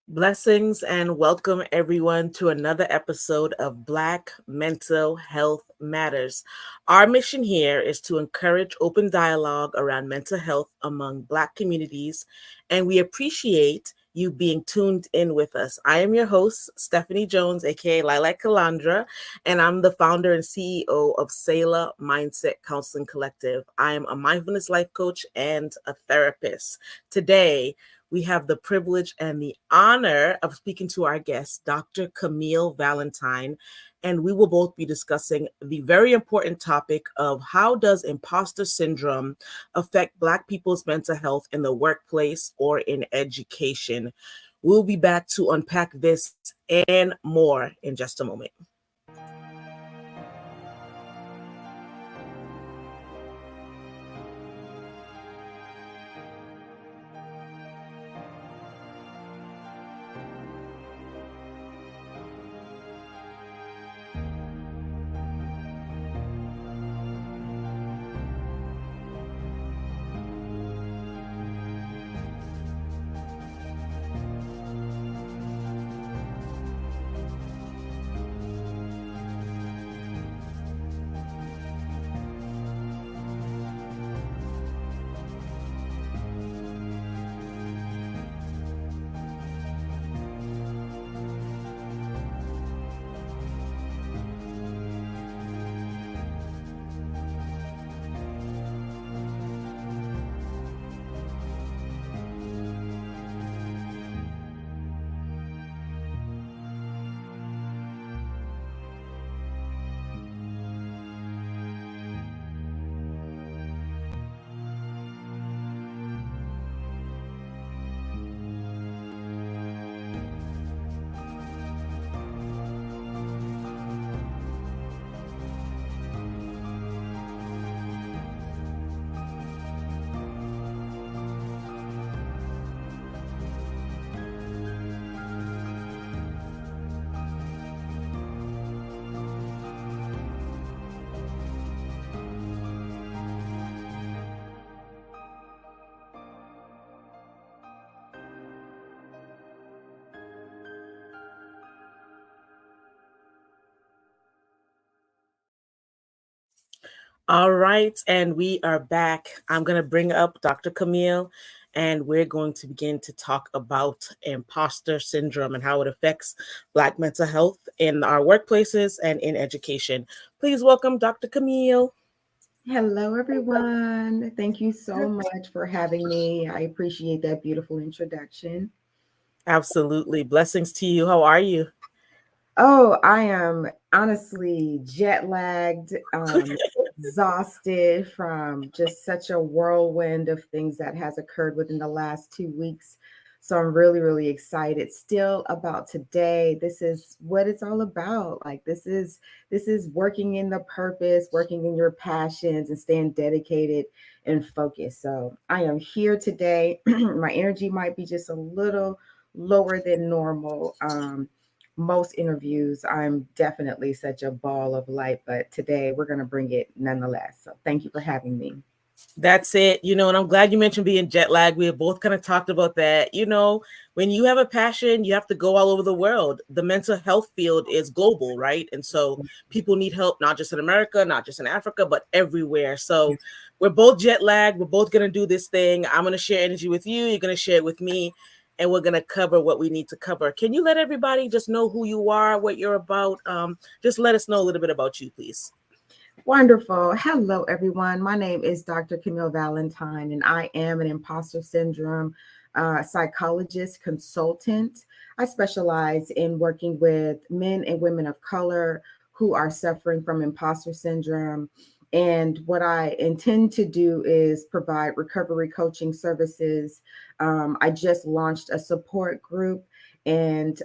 Blessings and welcome everyone to another episode of Black Mental Health Matters. Our mission here is to encourage open dialogue around mental health among Black communities, and we appreciate you being tuned in with us. I am your host, Stephanie Jones, aka Lilac Calandra, and I'm the founder and CEO of Sailor Mindset Counseling Collective. I am a mindfulness life coach and a therapist. Today, we have the privilege and the honor of speaking to our guest, Dr. Camille Valentine, and we will both be discussing the very important topic of how does imposter syndrome affect Black people's mental health in the workplace or in education. We'll be back to unpack this and more in just a moment. All right, and we are back. I'm going to bring up Dr. Camille, and we're going to begin to talk about imposter syndrome and how it affects Black mental health in our workplaces and in education. Please welcome Dr. Camille. Hello, everyone. Thank you so much for having me. I appreciate that beautiful introduction. Absolutely. Blessings to you. How are you? Oh, I am honestly jet lagged, exhausted from just such a whirlwind of things that has occurred within the last 2 weeks. So I'm really, really excited still about today. This is what it's all about. Like this is working in the purpose, working in your passions and staying dedicated and focused. So I am here today. My energy might be just a little lower than normal. Most interviews, I'm definitely such a ball of light, but today we're going to bring it nonetheless. So thank you for having me. That's it. And I'm glad you mentioned being jet lagged. We have both kind of talked about that. When you have a passion, you have to go all over the world. The mental health field is global, right? And so people need help, not just in America, not just in Africa, but everywhere. So we're both jet lagged. We're both going to do this thing. I'm going to share energy with you. You're going to share it with me. And we're going to cover what we need to cover. Can you let everybody just know who you are, what you're about? Just let us know a little bit about you, please. Wonderful. Hello, everyone. My name is Dr. Camille Valentine, and I am an imposter syndrome psychologist consultant. I specialize in working with men and women of color who are suffering from imposter syndrome. And what I intend to do is provide recovery coaching services. I just launched a support group, and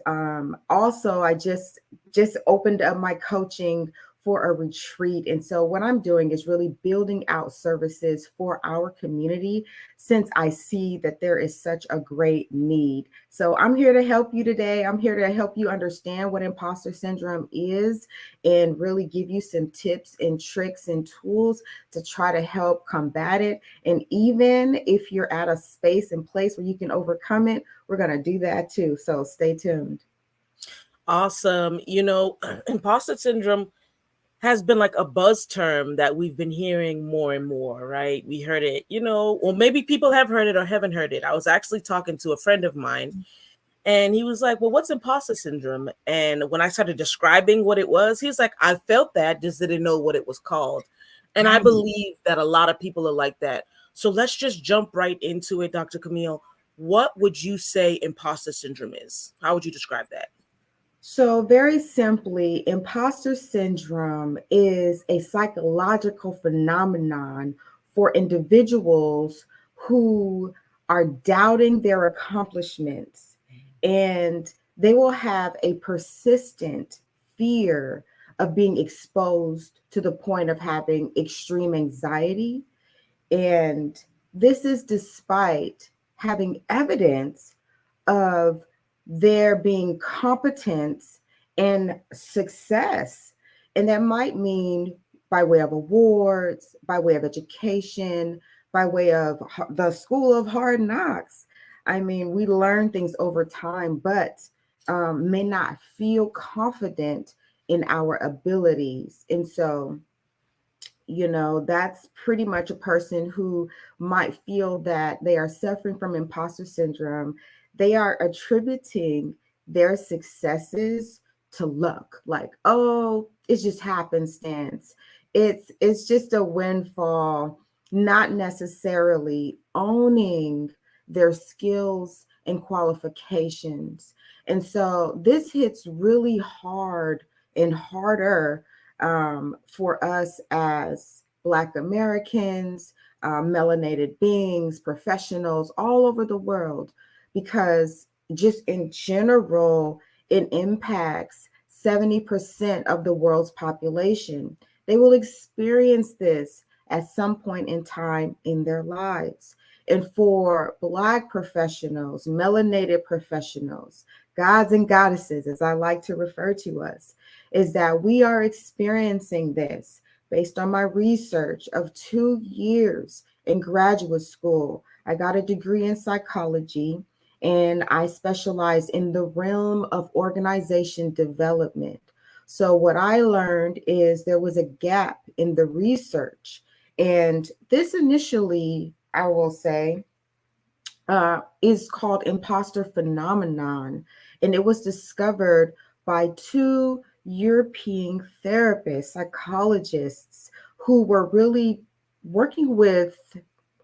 also I just opened up my coaching for a retreat. And so what I'm doing is really building out services for our community since I see that there is such a great need. So I'm here to help you today. I'm here to help you understand what imposter syndrome is and really give you some tips and tricks and tools to try to help combat it. And even if you're at a space and place where you can overcome it, we're going to do that too. So stay tuned. Awesome. Imposter syndrome has been like a buzz term that we've been hearing more and more, right? We heard it, or maybe people have heard it or haven't heard it. I was actually talking to a friend of mine and he was like, well, what's imposter syndrome? And when I started describing what it was, he was like, I felt that, just didn't know what it was called. And I Right. believe that a lot of people are like that. So let's just jump right into it, Dr. Camille. What would you say imposter syndrome is? How would you describe that? So, very simply, imposter syndrome is a psychological phenomenon for individuals who are doubting their accomplishments, and they will have a persistent fear of being exposed to the point of having extreme anxiety. And this is despite having evidence of there being competence and success. And that might mean by way of awards, by way of education, by way of the school of hard knocks. I mean, we learn things over time, but may not feel confident in our abilities. And so, that's pretty much a person who might feel that they are suffering from imposter syndrome. They are attributing their successes to luck, like, oh, it's just happenstance. It's just a windfall, not necessarily owning their skills and qualifications. And so this hits really hard and harder for us as Black Americans, melanated beings, professionals all over the world, because just in general, it impacts 70% of the world's population. They will experience this at some point in time in their lives. And for Black professionals, melanated professionals, gods and goddesses, as I like to refer to us, is that we are experiencing this based on my research of 2 years in graduate school. I got a degree in psychology and I specialize in the realm of organization development. So, what I learned is there was a gap in the research. And this initially, I will say, is called imposter phenomenon. And it was discovered by two European therapists, psychologists, who were really working with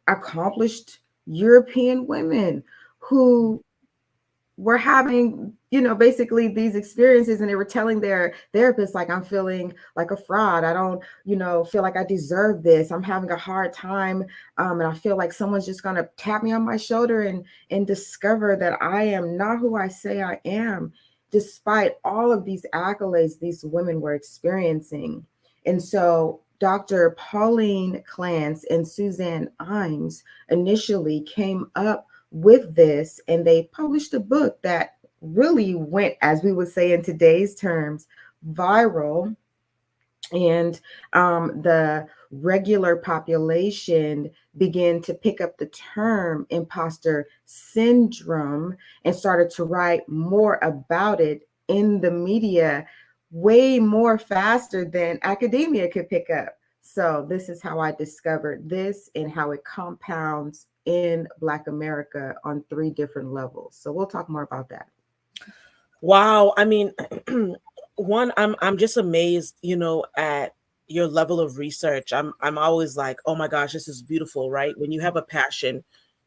accomplished European women who were having, basically these experiences, and they were telling their therapist, like, I'm feeling like a fraud. I don't, feel like I deserve this. I'm having a hard time. And I feel like someone's just going to tap me on my shoulder and discover that I am not who I say I am, despite all of these accolades these women were experiencing. And so Dr. Pauline Clance and Suzanne Imes initially came up with this, and they published a book that really went, as we would say in today's terms, viral. And the regular population began to pick up the term imposter syndrome and started to write more about it in the media way more faster than academia could pick up. So this is how I discovered this and how it compounds in Black America on 3 different levels. So we'll talk more about that. Wow. I mean, one, I'm just amazed, at your level of research. I'm always like, oh my gosh, this is beautiful, right? When you have a passion,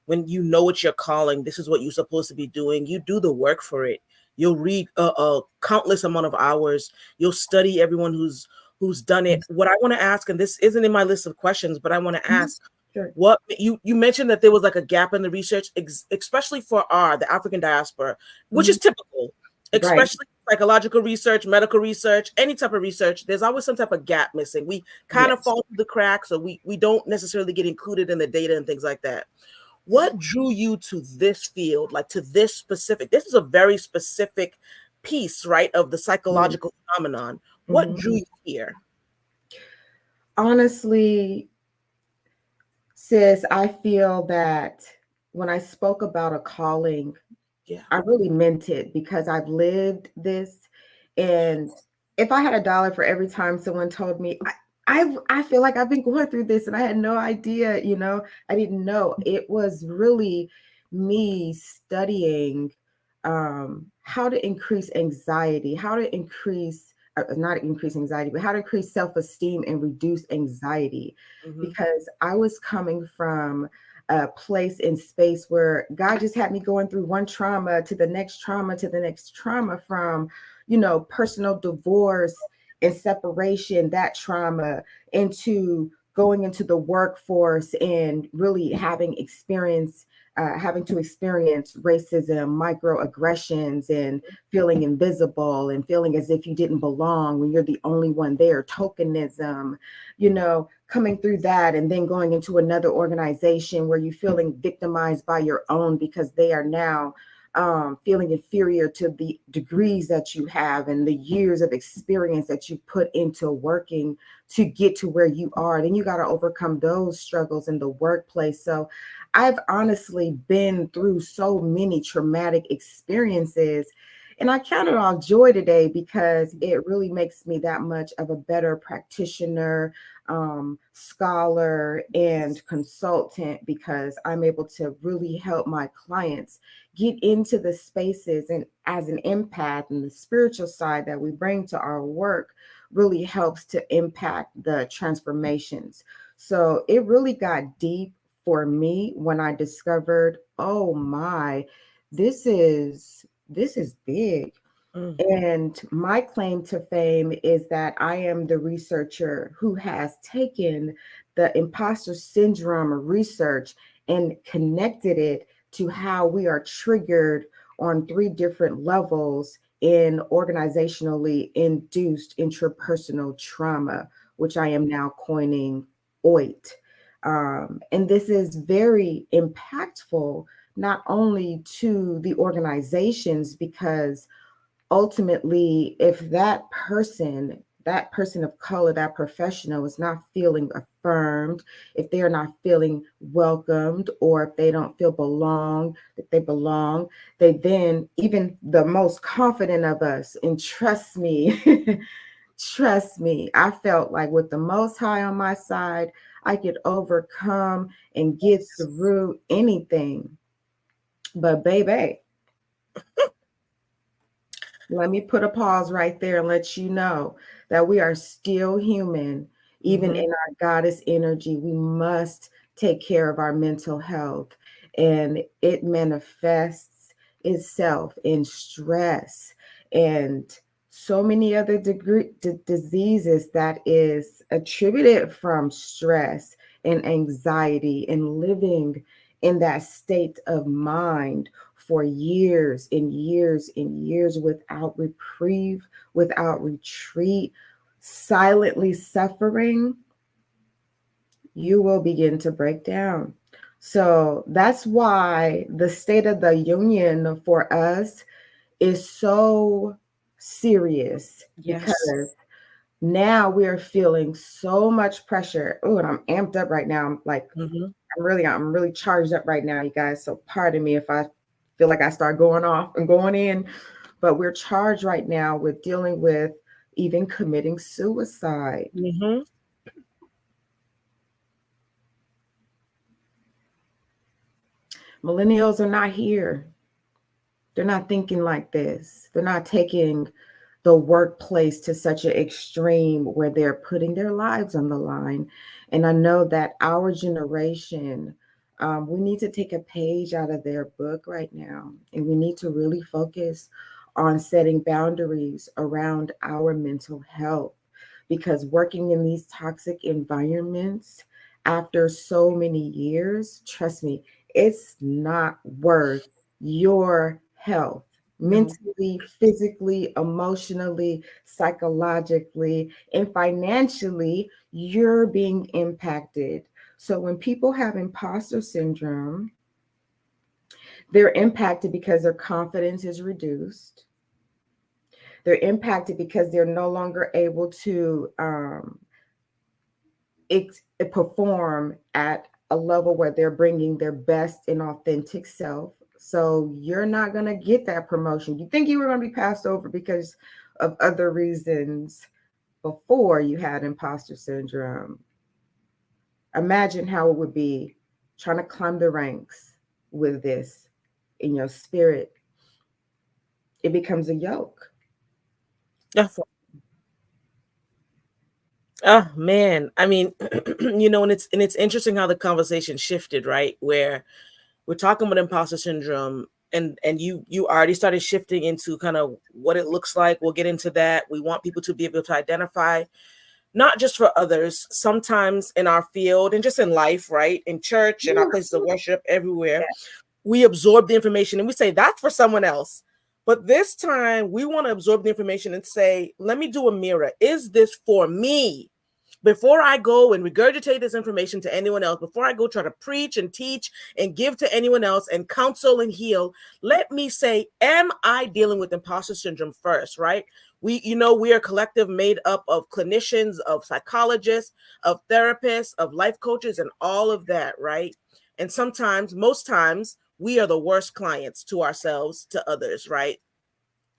when you know what you're calling, this is what you're supposed to be doing. You do the work for it. You'll read a countless amount of hours. You'll study everyone who's done it. What I want to ask, and this isn't in my list of questions, but I want to Mhm. ask, Sure. what you mentioned that there was like a gap in the research, especially for the African diaspora, which Mhm. is typical, Right. especially psychological research, medical research, any type of research, there's always some type of gap missing. We kind of Yes. fall through the cracks, or we don't necessarily get included in the data and things like that. What drew you to this field, like to this specific? This is a very specific piece, right, of the psychological phenomenon. What Mm-hmm. drew you here? Honestly, sis, I feel that when I spoke about a calling, Yeah. I really meant it because I've lived this. And if I had a dollar for every time someone told me, I feel like I've been going through this and I had no idea, I didn't know. It was really me studying how to increase anxiety, how to increase, not increase anxiety, but how to increase self esteem and reduce anxiety. Mm-hmm. Because I was coming from a place in space where God just had me going through one trauma to the next trauma to the next trauma from, personal divorce and separation, that trauma, into going into the workforce and really having to experience racism, microaggressions, and feeling invisible and feeling as if you didn't belong when you're the only one there, tokenism, coming through that, and then going into another organization where you're feeling victimized by your own because they are now feeling inferior to the degrees that you have and the years of experience that you put into working to get to where you are. Then you got to overcome those struggles in the workplace. So I've honestly been through so many traumatic experiences. And I count it all joy today because it really makes me that much of a better practitioner, scholar, and consultant, because I'm able to really help my clients get into the spaces, and as an empath, and the spiritual side that we bring to our work really helps to impact the transformations. So it really got deep for me when I discovered, oh my, this is big. Mm. And my claim to fame is that I am the researcher who has taken the imposter syndrome research and connected it to how we are triggered on three different levels in organizationally induced intrapersonal trauma, which I am now coining OIT. And this is very impactful, not only to the organizations, because ultimately, if that person of color, that professional is not feeling affirmed, if they are not feeling welcomed, or if they don't feel that they belong, they then, even the most confident of us, and trust me, trust me, I felt like with the Most High on my side, I could overcome and get through anything. But baby, let me put a pause right there and let you know that we are still human. Even Mm-hmm. in our goddess energy, we must take care of our mental health. And it manifests itself in stress and so many other diseases that is attributed from stress and anxiety and living in that state of mind for years and years and years without reprieve, without retreat, silently suffering, you will begin to break down. So that's why the State of the Union for us is so serious, Yes. because now we are feeling so much pressure. Oh, and I'm amped up right now. Mm-hmm. I'm really charged up right now, you guys. So pardon me if I feel like I start going off and going in, but we're charged right now with dealing with even committing suicide. Mm-hmm. Millennials are not here. They're not thinking like this. They're not taking the workplace to such an extreme where they're putting their lives on the line. And I know that our generation, we need to take a page out of their book right now. And we need to really focus on setting boundaries around our mental health, because working in these toxic environments after so many years, trust me, it's not worth your health. No. mentally, physically, emotionally, psychologically, and financially, you're being impacted. So when people have imposter syndrome, they're impacted because their confidence is reduced. They're impacted because they're no longer able to perform at a level where they're bringing their best and authentic self. So you're not going to get that promotion. You think you were going to be passed over because of other reasons before you had imposter syndrome. Imagine how it would be trying to climb the ranks with this in your spirit. It becomes a yoke. Yeah. So, Oh man, I mean, and it's interesting how the conversation shifted, right? Where we're talking about imposter syndrome, and you already started shifting into kind of what it looks like. We'll get into that. We want people to be able to identify, not just for others, sometimes in our field and just in life, right? In church, in our places of worship, everywhere, we absorb the information and we say that's for someone else. But this time we want to absorb the information and say, let me do a mirror. Is this for me? Before I go and regurgitate this information to anyone else, before I go try to preach and teach and give to anyone else and counsel and heal, let me say, am I dealing with imposter syndrome first, right? We are a collective made up of clinicians, of psychologists, of therapists, of life coaches, and all of that, right? And sometimes, most times, we are the worst clients to ourselves, to others, right?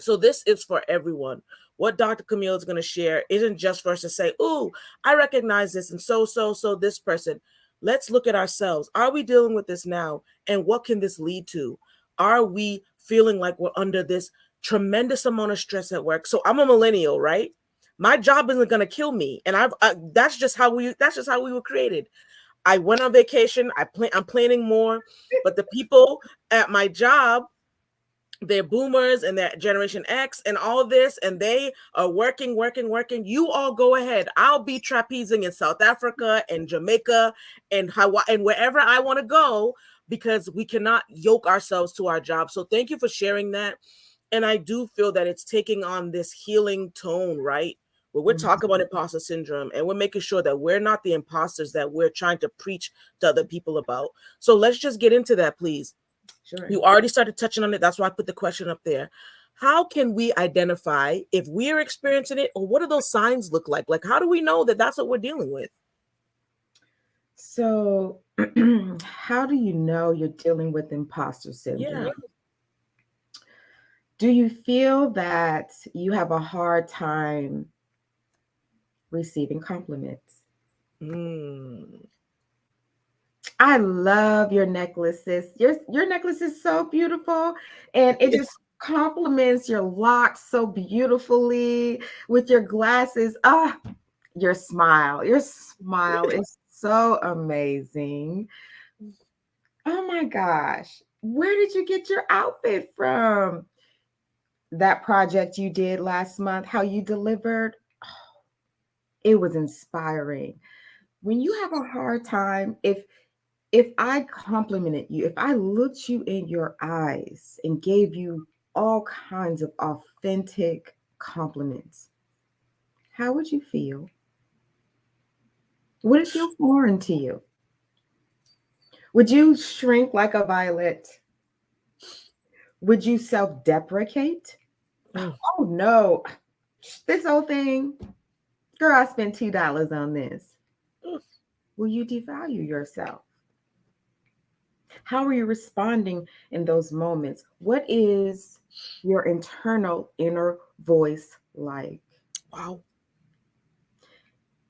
So this is for everyone. What Dr. Camille is going to share isn't just for us to say, "Ooh, I recognize this," and so this person. Let's look at ourselves. Are we dealing with this now? And what can this lead to? Are we feeling like we're under this tremendous amount of stress at work? So I'm a millennial, right? My job isn't going to kill me, and that's just how we were created. I went on vacation. I'm planning more, but the people at my job, they're boomers and they're generation X and all this, and they are working. You all go ahead. I'll be trapezing in South Africa and Jamaica and Hawaii and wherever I want to go, because we cannot yoke ourselves to our job. So thank you for sharing that. And I do feel that it's taking on this healing tone, right? Where we're mhm, talking about imposter syndrome and we're making sure that we're not the imposters that we're trying to preach to other people about. So let's just get into that, please. sure. You already started touching on it. That's why I put the question up there. How can we identify if we're experiencing it, or what do those signs look like? Like, how do we know that that's what we're dealing with? So, how do you know you're dealing with imposter syndrome? Yeah. Do you feel that you have a hard time receiving compliments? Mm. I love your necklace, sis. Your necklace is so beautiful, and it just complements your locks so beautifully with your glasses. Ah, your smile is so amazing. Oh my gosh. Where did you get your outfit from? That project you did last month, how you delivered, it was inspiring. When you have a hard time, if I complimented you, if I looked you in your eyes and gave you all kinds of authentic compliments, how would you feel? Would it feel foreign to you? Would you shrink like a violet? Would you self deprecate? Mm. Oh no, this whole thing, girl, I spent $2 on this. Mm. Will you devalue yourself? How are you responding in those moments? What is your internal inner voice like? Wow.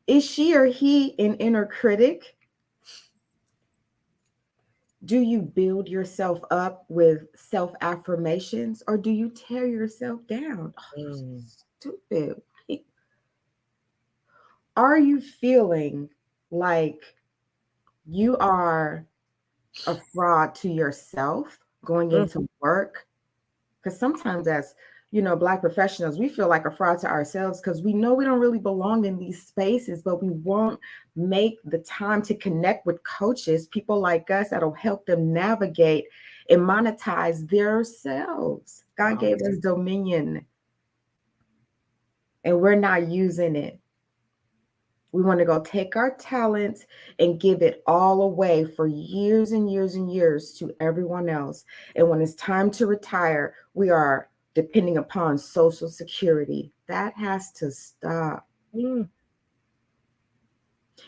Is she or he an inner critic? Do you build yourself up with self affirmations or do you tear yourself down? Oh, you're so Mm. stupid. Are you feeling like you are a fraud to yourself going Mm. into work? Because sometimes that's Black professionals, we feel like a fraud to ourselves because we know we don't really belong in these spaces, but we won't make the time to connect with coaches, people like us that'll help them navigate and monetize their selves. God Wow. gave us dominion and we're not using it. We want to go take our talents and give it all away for years and years and years to everyone else. And when it's time to retire, we are depending upon Social Security. That has to stop. Mm.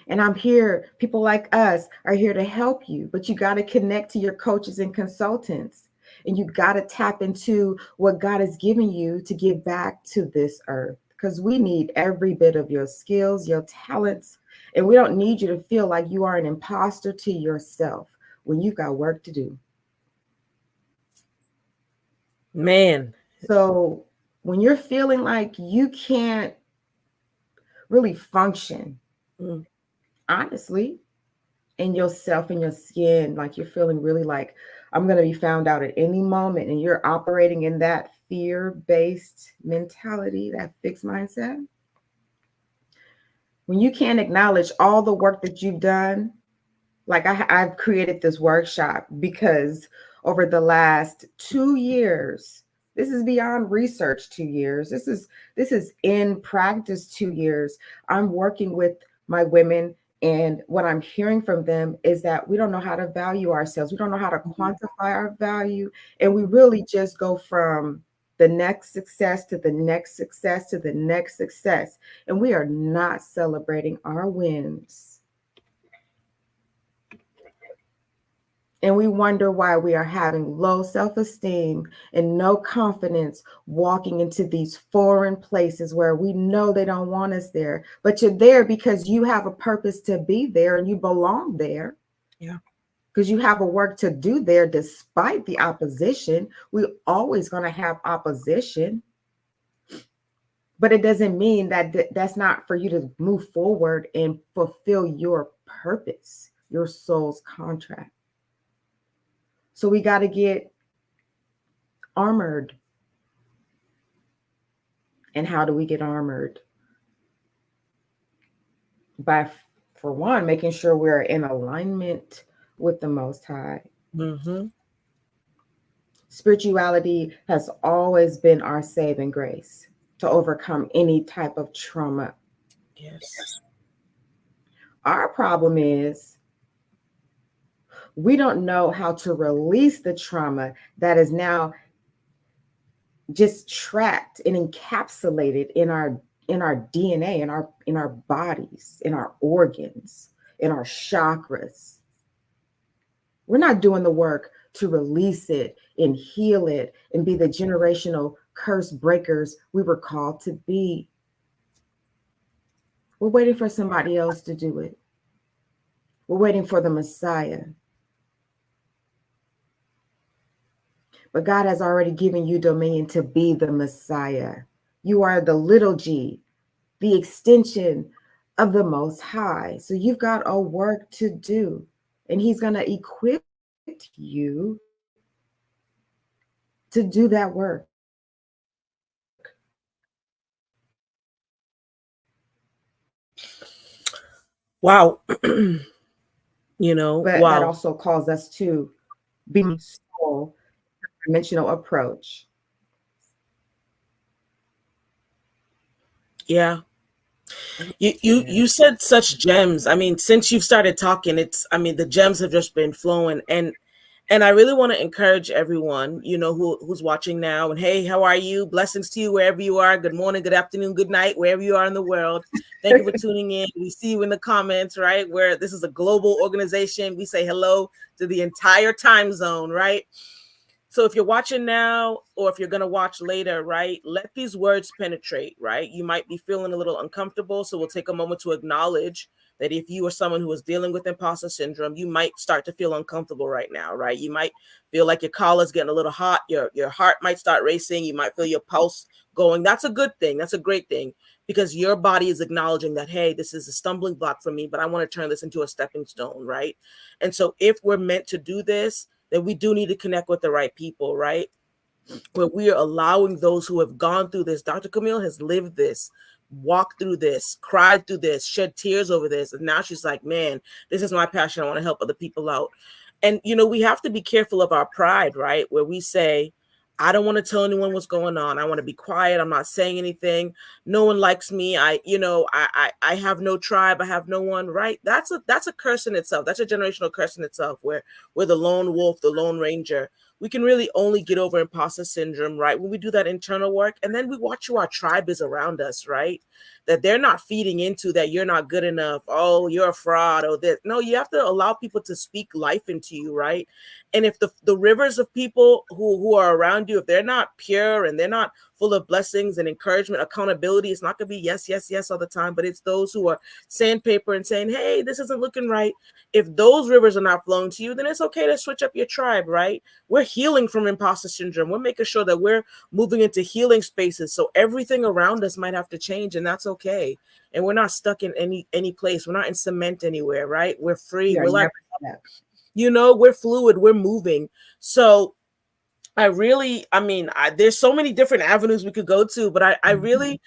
And I'm here, people like us are here to help you, but you got to connect to your coaches and consultants. And you got to tap into what God has given you to give back to this earth because we need every bit of your skills, your talents. And we don't need you to feel like you are an imposter to yourself when you've got work to do. Man. So when you're feeling like you can't really function, Mm. honestly, in yourself, in your skin, like you're feeling really like I'm going to be found out at any moment, and you're operating in that fear-based mentality, that fixed mindset, when you can't acknowledge all the work that you've done, like I've created this workshop because over the last 2 years, this is beyond research 2 years. This is in practice 2 years. I'm working with my women, and what I'm hearing from them is that we don't know how to value ourselves. We don't know how to quantify our value. And we really just go from the next success to the next success to the next success. And we are not celebrating our wins. And we wonder why we are having low self esteem and no confidence walking into these foreign places where we know they don't want us there. But you're there because you have a purpose to be there and you belong there Yeah. because you have a work to do there despite the opposition. We're always going to have opposition, but it doesn't mean that that's not for you to move forward and fulfill your purpose, your soul's contract. So we got to get armored. And how do we get armored? By, for one, making sure we're in alignment with the Most High. Mm-hmm. Spirituality has always been our saving grace to overcome any type of trauma. Yes. Our problem is we don't know how to release the trauma that is now just trapped and encapsulated in our DNA, in our bodies, in our organs, in our chakras. We're not doing the work to release it and heal it and be the generational curse breakers we were called to be. We're waiting for somebody else to do it. We're waiting for the Messiah. But God has already given you dominion to be the Messiah. You are the little g, the extension of the Most High. So you've got a work to do, and He's going to equip you to do that work. Wow. But that Wow. also calls us to be soul dimensional approach. Yeah. You you Yeah. you said such gems. I mean, since you've started talking, the gems have just been flowing. And I really want to encourage everyone, who's watching now. And hey, how are you? Blessings to you wherever you are. Good morning, good afternoon, good night, wherever you are in the world. Thank you for tuning in. We see you in the comments, right? Where this is a global organization. We say hello to the entire time zone, right? So if you're watching now or if you're going to watch later, right, let these words penetrate, right? You might be feeling a little uncomfortable. So we'll take a moment to acknowledge that if you are someone who is dealing with imposter syndrome, you might start to feel uncomfortable right now, right? You might feel like your collar's getting a little hot. Your heart might start racing. You might feel your pulse going. That's a good thing. That's a great thing because your body is acknowledging that, hey, this is a stumbling block for me, but I want to turn this into a stepping stone, right? And so if we're meant to do this, then we do need to connect with the right people, right? where we are allowing those who have gone through this. Dr. Camille has lived this, walked through this, cried through this, shed tears over this. And now she's like, man, this is my passion. I want to help other people out. And, we have to be careful of our pride, right? Where we say, I don't want to tell anyone what's going on. I want to be quiet. I'm not saying anything. No one likes me. I have no tribe. I have no one, right? That's a curse in itself. That's a generational curse in itself, where we're the lone wolf, the lone ranger. We can really only get over imposter syndrome, right? When we do that internal work, and then we watch who our tribe is around us, right? That they're not feeding into that you're not good enough. Oh, you're a fraud. Oh, that. No, you have to allow people to speak life into you, right? And if the rivers of people who are around you, if they're not pure and they're not full of blessings and encouragement, accountability, it's not going to be yes, yes, yes all the time, but it's those who are sandpaper and saying, hey, this isn't looking right. If those rivers are not flowing to you, then it's okay to switch up your tribe, right? We're healing from imposter syndrome. We're making sure that we're moving into healing spaces. So everything around us might have to change, and that's okay. And we're not stuck in any place. We're not in cement anywhere, right? We're free. We are We're like, never stuck. we're fluid. We're moving. So there's so many different avenues we could go to, but I really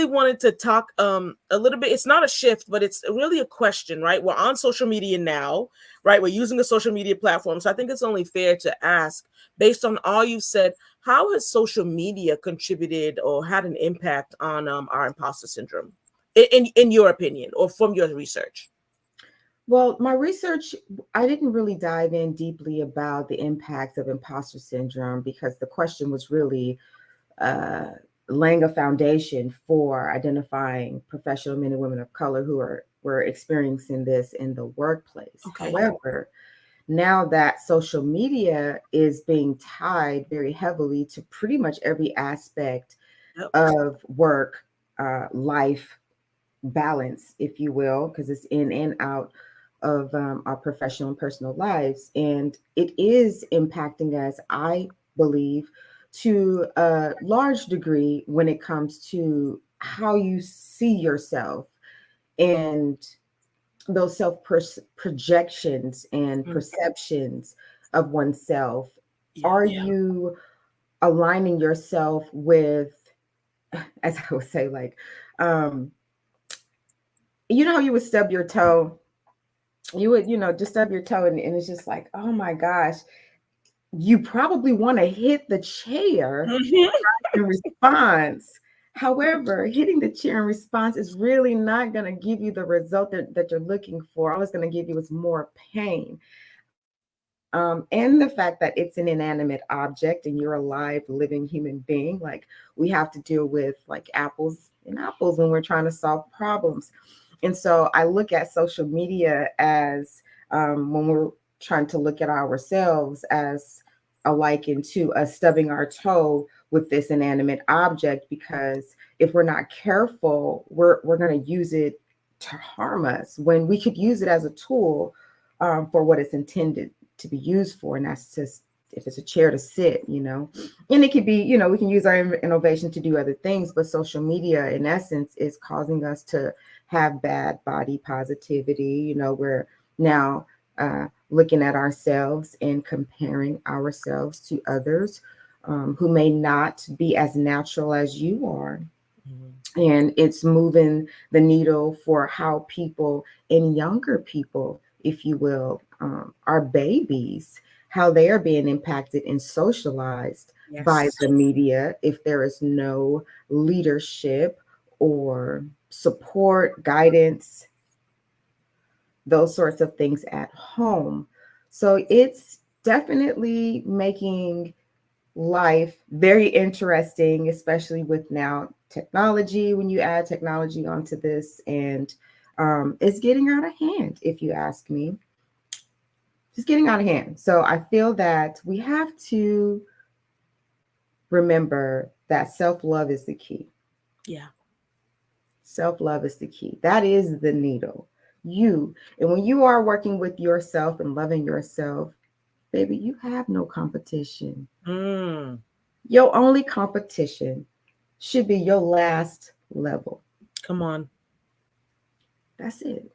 wanted to talk a little bit. It's not a shift, but it's really a question, right? We're on social media now, right? We're using a social media platform. So I think it's only fair to ask, based on all you said, how has social media contributed or had an impact on our imposter syndrome, in your opinion, or from your research? Well, my research, I didn't really dive in deeply about the impacts of imposter syndrome because the question was really uh, laying a foundation for identifying professional men and women of color who were experiencing this in the workplace. Okay. However, now that social media is being tied very heavily to pretty much every aspect Yep. of work, life balance, if you will, because it's in and out of our professional and personal lives. And it is impacting us, I believe, to a large degree when it comes to how you see yourself and those projections and Mm. perceptions of oneself. Yeah. Are you aligning yourself with, as I would say, like, how you would stub your toe? You would, just stub your toe, and it's just like, oh my gosh, you probably want to hit the chair Mhm. in response. However, hitting the chair in response is really not going to give you the result that you're looking for. All it's going to give you is more pain. And the fact that it's an inanimate object and you're a live, living human being, like we have to deal with like apples and apples when we're trying to solve problems. And so I look at social media as when we're trying to look at ourselves as a liken to us stubbing our toe with this inanimate object, because if we're not careful, we're going to use it to harm us when we could use it as a tool for what it's intended to be used for. And that's just, if it's a chair to sit, and it could be, we can use our innovation to do other things, but social media in essence is causing us to have bad body positivity. We're now looking at ourselves and comparing ourselves to others who may not be as natural as you are. And it's moving the needle for how people, and younger people, if you will, our babies, how they are being impacted and socialized by Yes. the media if there is no leadership or support, guidance, those sorts of things at home. So it's definitely making life very interesting, especially with now technology, when you add technology onto this. And it's getting out of hand, if you ask me. Just getting out of hand. So I feel that we have to remember that self-love is the key. Yeah. Self-love is the key. That is the needle. You. And when you are working with yourself and loving yourself, baby, you have no competition. Mm. Your only competition should be your last level. Come on. That's it.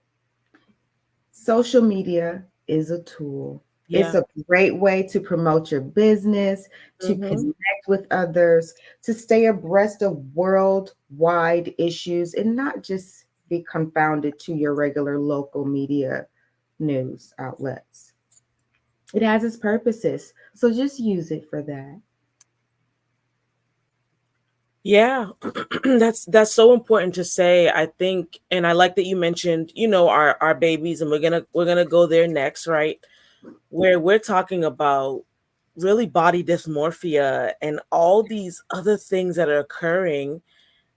Social media is a tool. It's Yeah. a great way to promote your business, to Mm-hmm. connect with others, to stay abreast of worldwide issues and not just be confounded to your regular local media news outlets. It has its purposes. So just use it for that. Yeah, that's so important to say. I think, and I like that you mentioned, our babies, and we're gonna go there next, right? Where we're talking about really body dysmorphia and all these other things that are occurring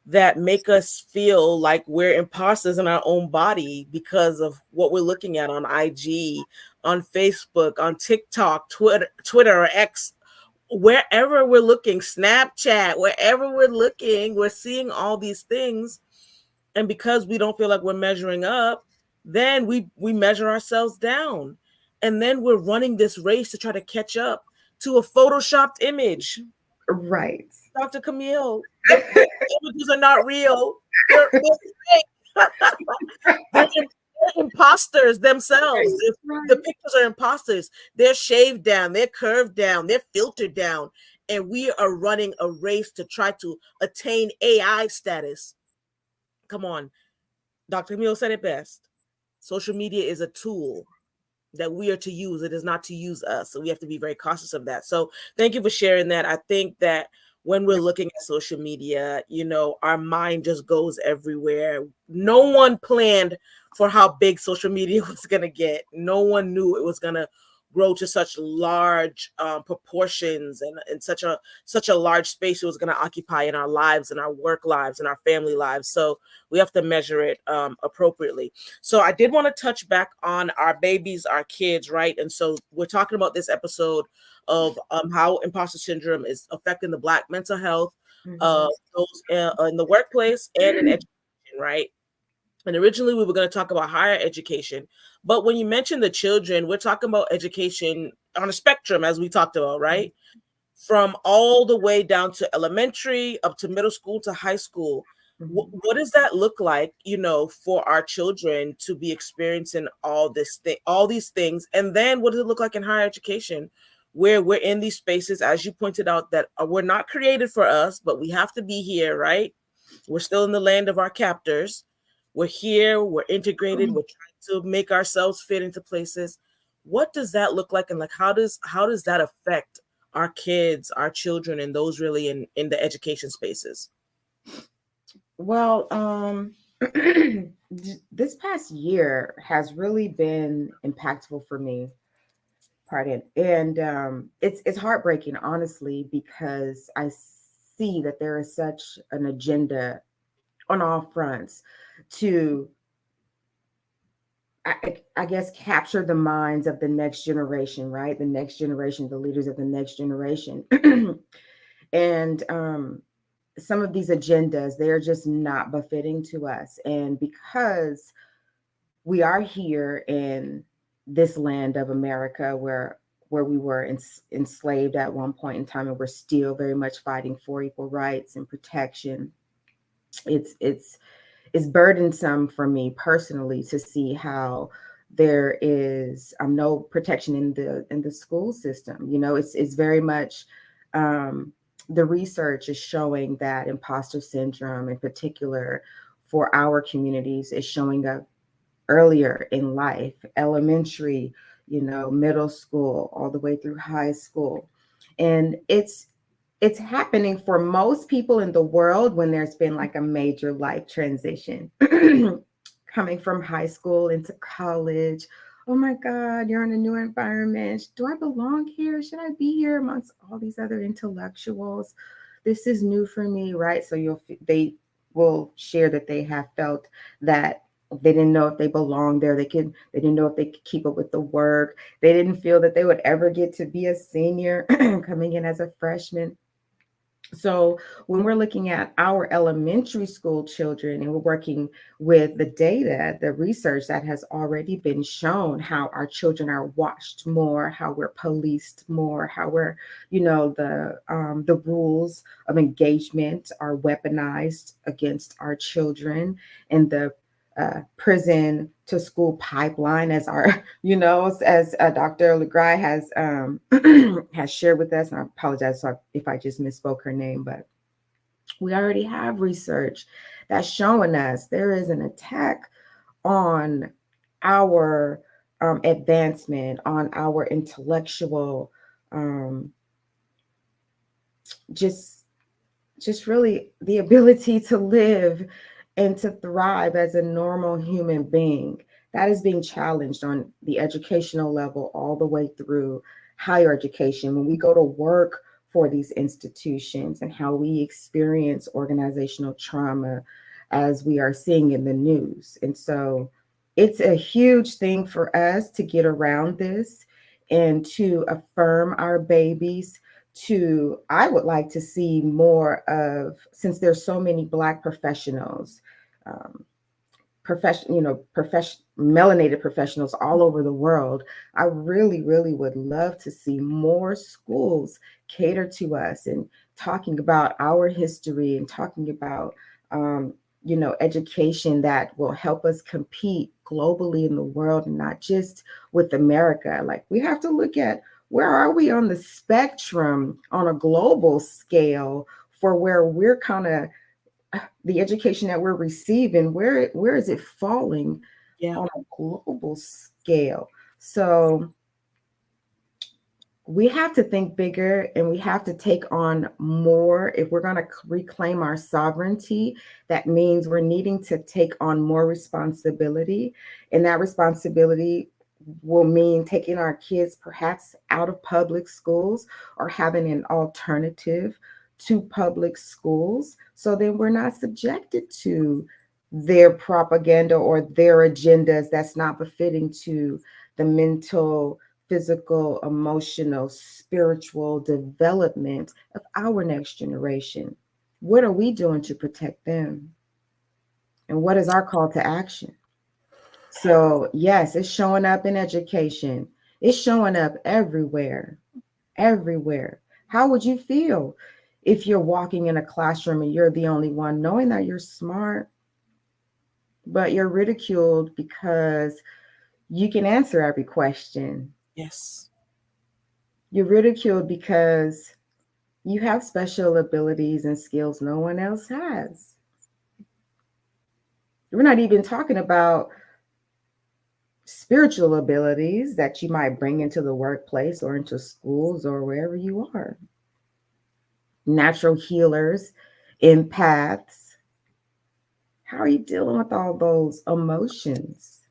that make us feel like we're imposters in our own body because of what we're looking at on IG, on Facebook, on TikTok, Twitter or X, wherever we're looking, Snapchat, wherever we're looking, we're seeing all these things. And because we don't feel like we're measuring up, then we measure ourselves down. And then we're running this race to try to catch up to a photoshopped image. Right. Dr. Camille, the images are not real. They're fake. They're imposters themselves. Right. The Right. pictures are imposters. They're shaved down, they're curved down, they're filtered down. And we are running a race to try to attain AI status. Come on. Dr. Camille said it best. Social media is a tool that we are to use. It is not to use us. So we have to be very cautious of that. So thank you for sharing that. I think that when we're looking at social media, our mind just goes everywhere. No one planned for how big social media was going to get. No one knew it was going to grow to such large proportions and such a large space it was going to occupy in our lives and our work lives and our family lives. So we have to measure it appropriately. So I did want to touch back on our babies, our kids, right? And so we're talking about this episode of how imposter syndrome is affecting the Black mental health, uh, Mhm. those in the workplace and in education, right? And originally we were going to talk about higher education, but when you mention the children, we're talking about education on a spectrum, as we talked about, right? From all the way down to elementary, up to middle school to high school. Mhm. What does that look like, for our children to be experiencing all these things? And then what does it look like in higher education, where we're in these spaces, as you pointed out, that were not created for us, but we have to be here, right? We're still in the land of our captors. We're here, we're integrated, we're trying to make ourselves fit into places. What does that look like? And like how does that affect our kids, our children, and those really in the education spaces? Well, this past year has really been impactful for me. Pardon, and it's heartbreaking, honestly, because I see that there is such an agenda on all fronts to, I guess, capture the minds of the next generation, right? The next generation, the leaders of the next generation, and some of these agendas, they're just not befitting to us, and because we are here in this land of America where we were enslaved at one point in time, and we're still very much fighting for equal rights and protection. It's it's it's burdensome for me personally to see how there is no protection in the school system. It's very much, um, the research is showing that imposter syndrome in particular for our communities is showing up earlier in life, elementary, middle school, all the way through high school. And it's happening for most people in the world when there's been like a major life transition. Coming from high school into college. Oh my God, you're in a new environment. Do I belong here? Should I be here amongst all these other intellectuals? This is new for me, right? So they will share that they have felt that they didn't know if they belonged there. They didn't know if they could keep up with the work. They didn't feel that they would ever get to be a senior coming in as a freshman. So when we're looking at our elementary school children and we're working with the data, the research that has already been shown how our children are watched more, how we're policed more, how we're, the rules of engagement are weaponized against our children, and the prison to school pipeline, as our, as Dr. Legrai has has shared with us. And I apologize if I just misspoke her name, but we already have research that's showing us there is an attack on our advancement, on our intellectual, um, just just really the ability to live and to thrive as a normal human being. That is being challenged on the educational level all the way through higher education. When we go to work for these institutions and how we experience organizational trauma as we are seeing in the news. And so it's a huge thing for us to get around this and to affirm our babies. To I would like to see more of, since there's so many Black professionals, um, melanated professionals all over the world. I really, really would love to see more schools cater to us and talking about our history and talking about, education that will help us compete globally in the world and not just with America. Like, we have to look at where are we on the spectrum on a global scale for where we're kind of the education that we're receiving, where is it falling Yeah. on a global scale? So we have to think bigger and we have to take on more if we're going to reclaim our sovereignty. That means we're needing to take on more responsibility, and that responsibility will mean taking our kids perhaps out of public schools or having an alternative to public schools, so then we're not subjected to their propaganda or their agendas that's not befitting to the mental, physical, emotional, spiritual development of our next generation. What are we doing to protect them? And what is our call to action? So, yes, it's showing up in education, it's showing up everywhere, everywhere. How would you feel if you're walking in a classroom and you're the only one, knowing that you're smart, but you're ridiculed because you can answer every question? Yes. You're ridiculed because you have special abilities and skills no one else has. We're not even talking about spiritual abilities that you might bring into the workplace or into schools or wherever you are. Natural healers, empaths. How are you dealing with all those emotions?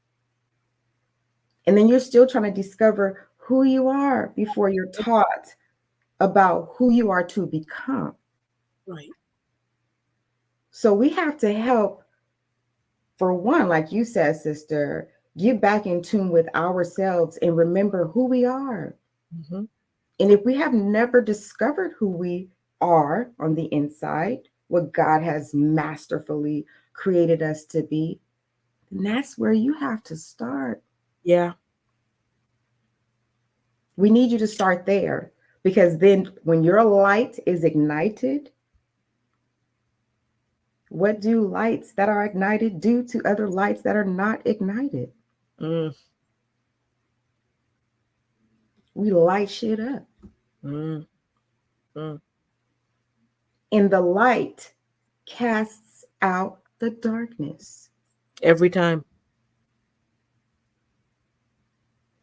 And then you're still trying to discover who you are before you're taught about who you are to become. Right. So we have to help, for one, like you said, sister, get back in tune with ourselves and remember who we are. Mm-hmm. And if we have never discovered who we are on the inside, what God has masterfully created us to be, then that's where you have to start. Yeah. We need you to start there, because then when your light is ignited, what do lights that are ignited do to other lights that are not ignited? Mm, We light shit up. mm, mm. And the light casts out the darkness. Every time.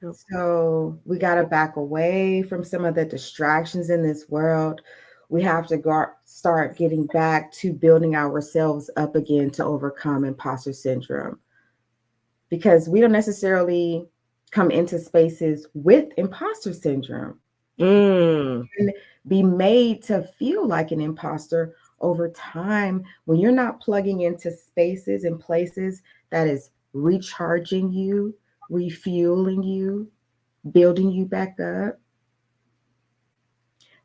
Yep. So we got to back away from some of the distractions in this world. We have to start getting back to building ourselves up again to overcome imposter syndrome, because we don't necessarily come into spaces with imposter syndrome. Mm, And be made to feel like an imposter over time when you're not plugging into spaces and places that is recharging you, refueling you, building you back up.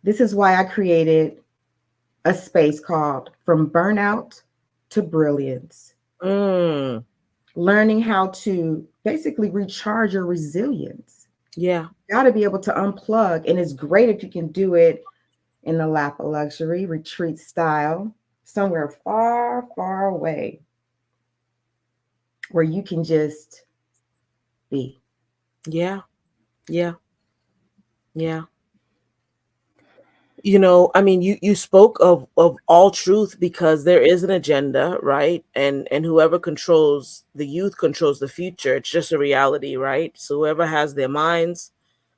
This is why I created a space called From Burnout to Brilliance, mm. learning how to basically recharge your resilience. Yeah. You got to be able to unplug, and it's great if you can do it in the lap of luxury, retreat style, somewhere far, far away. where you can just be. Yeah. Yeah. Yeah. You spoke of all truth, because there is an agenda, right? And whoever controls the youth controls the future. It's just a reality, right? So whoever has their minds,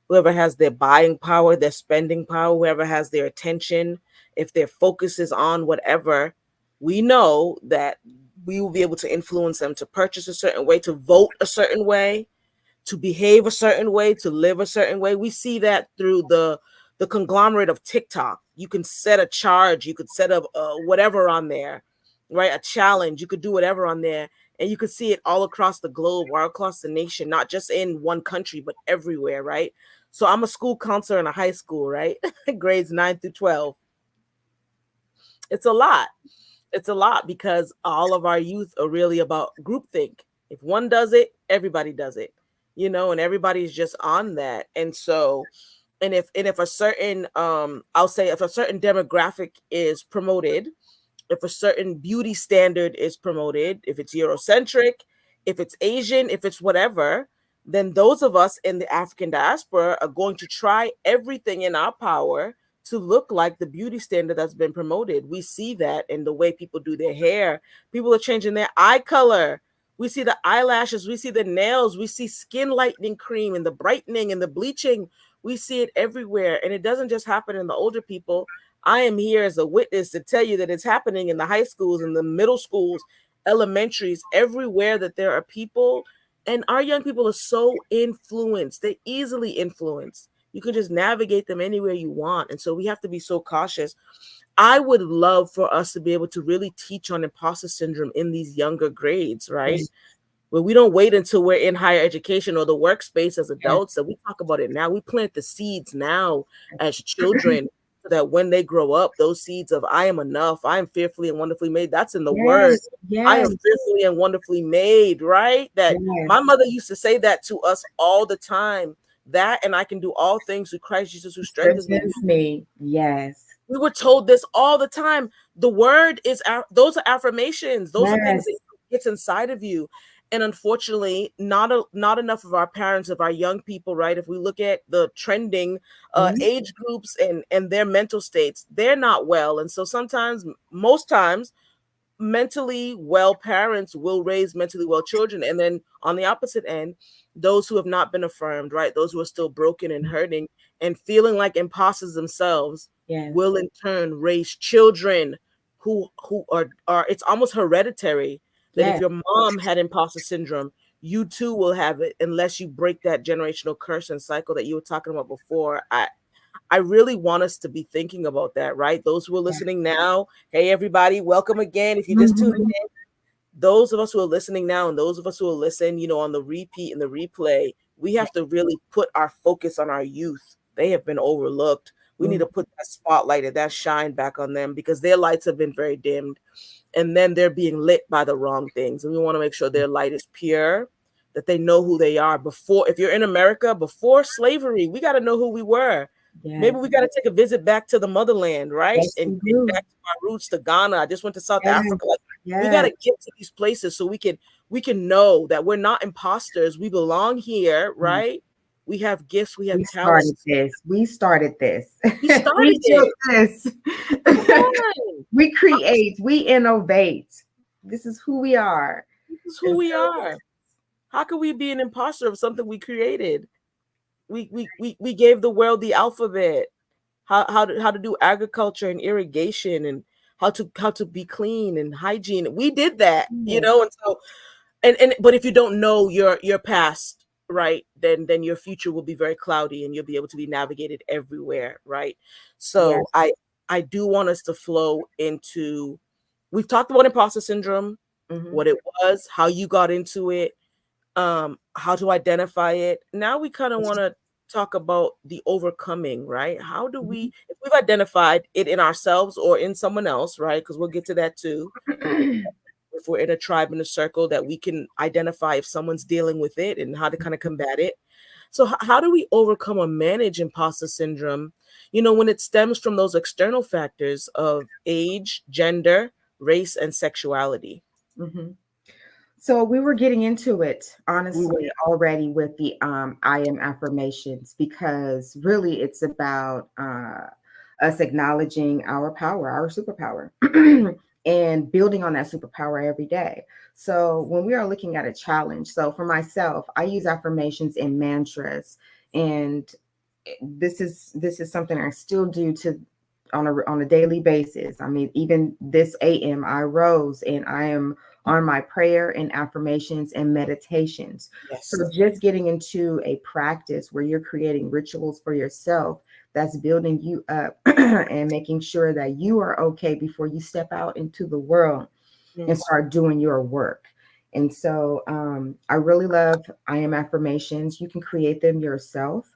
whoever has their buying power, their spending power, whoever has their attention, if their focus is on whatever, we know that we will be able to influence them to purchase a certain way, to vote a certain way, to behave a certain way, to live a certain way. We see that through the conglomerate of TikTok. You can set a charge, you could set up whatever on there, right? A challenge, you could do whatever on there, and you could see it all across the globe, all across the nation, not just in one country, but everywhere, right? So I'm a school counselor in a high school, right? Grades 9 through 12. It's a lot. It's a lot because all of our youth are really about groupthink. If one does it, everybody does it, and everybody's just on that. And so, and if a certain I'll say, if a certain demographic is promoted, if a certain beauty standard is promoted, if it's Eurocentric, if it's Asian, if it's whatever, then those of us in the African diaspora are going to try everything in our power to look like the beauty standard that's been promoted. We see that in the way people do their hair. People are changing their eye color. We see the eyelashes, we see the nails, we see skin lightening cream and the brightening and the bleaching. We see it everywhere. And it doesn't just happen in the older people. I am here as a witness to tell you that it's happening in the high schools, in the middle schools, elementaries, everywhere that there are people. And our young people are so influenced. They're easily influenced. You can just navigate them anywhere you want. And so we have to be so cautious. I would love for us to be able to really teach on imposter syndrome in these younger grades, right? Yes, Where we don't wait until we're in higher education or the workspace as yes, adults, that we talk about it now. We plant the seeds now as children, so that when they grow up, those seeds of I am enough, I am fearfully and wonderfully made, that's in the word. yes, I am yes, fearfully and wonderfully made, right? That my yes. mother used to say that to us all the time. That, and I can do all things through Christ Jesus who strengthens me. Strengthens me. Yes, We were told this all the time. The word is those are affirmations. Those are things that yes. gets inside of you. And unfortunately, not enough of our parents, of our young people, right? If we look at the trending Mhm. age groups and their mental states, they're not well. And so sometimes, most times, mentally well parents will raise mentally well children. And then on the opposite end, those who have not been affirmed, right? Those who are still broken and hurting and feeling like imposters themselves Yes, will in turn raise children who are it's almost hereditary, that if yes. your mom had imposter syndrome, you too will have it, unless you break that generational curse and cycle that you were talking about before. I really want us to be thinking about that, right? Those who are Yes. listening now, hey, everybody, welcome again. If you just tuned Mhm. in, those of us who are listening now and those of us who will listen, on the repeat and the replay, we have to really put our focus on our youth. They have been overlooked. We need Mhm. to put that spotlight and that shine back on them, because their lights have been very dimmed, and then they're being lit by the wrong things. And we want to make sure their light is pure, that they know who they are. Before, if you're in America, before slavery, we got to know who we were. Maybe Yes, we got to take a visit back to the motherland, right? yes, And we get do. back to our roots, to Ghana. I just went to South Yes, Africa. Like, we got yes. to get to these places so we can know that we're not imposters. We belong here, Mm. right? We have gifts, we have We started talents. this. We started this. We started We built it. this. Come on. We create. We innovate. This is who we are. This is who And we so, are. How could we be an imposter of something we created? We gave the world the alphabet, how to do agriculture and irrigation, and how to be clean and hygiene. We did that, yes, and so, and but if you don't know your past, right, then your future will be very cloudy, and you'll be able to be navigated everywhere, right? yes. So I do want us to flow into, we've talked about imposter syndrome, Hmm. what it was, how you got into it, how to identify it. Now we kind of want to talk about the overcoming, right? How do we, if we've identified it in ourselves or in someone else, right? Because we'll get to that too. If we're in a tribe, in a circle, that we can identify if someone's dealing with it and how to kind of combat it. So how do we overcome or manage imposter syndrome, when it stems from those external factors of age, gender, race, and sexuality? Hmm. So we were getting into it, We honestly, were. already with the I am affirmations, because really it's about us acknowledging our power, our superpower, and building on that superpower every day. So when we are looking at a challenge, so for myself, I use affirmations and mantras, and this is something I still do to on a daily basis. I mean, even this AM, I rose and I am on my prayer and affirmations and meditations. So Yes. just getting into a practice where you're creating rituals for yourself that's building you up and making sure that you are okay before you step out into the world and Mm. start doing your work. And so I really love I am affirmations. You can create them yourself,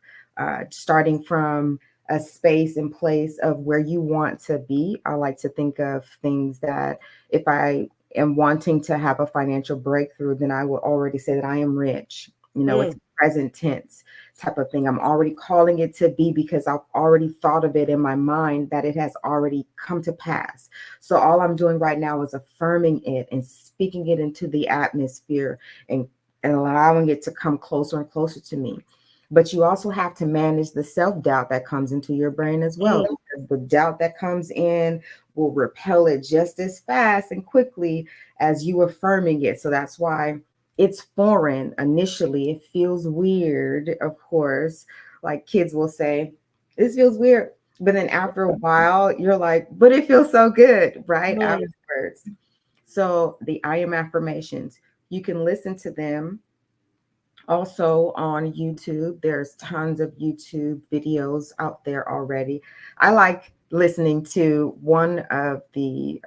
starting from a space and place of where you want to be. I like to think of things that if I am wanting to have a financial breakthrough, then I will already say that I am rich. You know, it's Mm. present tense type of thing. I'm already calling it to be because I've already thought of it in my mind that it has already come to pass. So all I'm doing right now is affirming it and speaking it into the atmosphere and allowing it to come closer and closer to me. But you also have to manage the self-doubt that comes into your brain as well, Mm. because the doubt that comes in will repel it just as fast and quickly as you affirming it. So that's why it's foreign initially. It feels weird, of course. Like kids will say, this feels weird. But then after a while, you're like, but it feels so good, right? Mm. Afterwards. So the I am affirmations, you can listen to them also on YouTube. There's tons of YouTube videos out there already. I like listening to one of the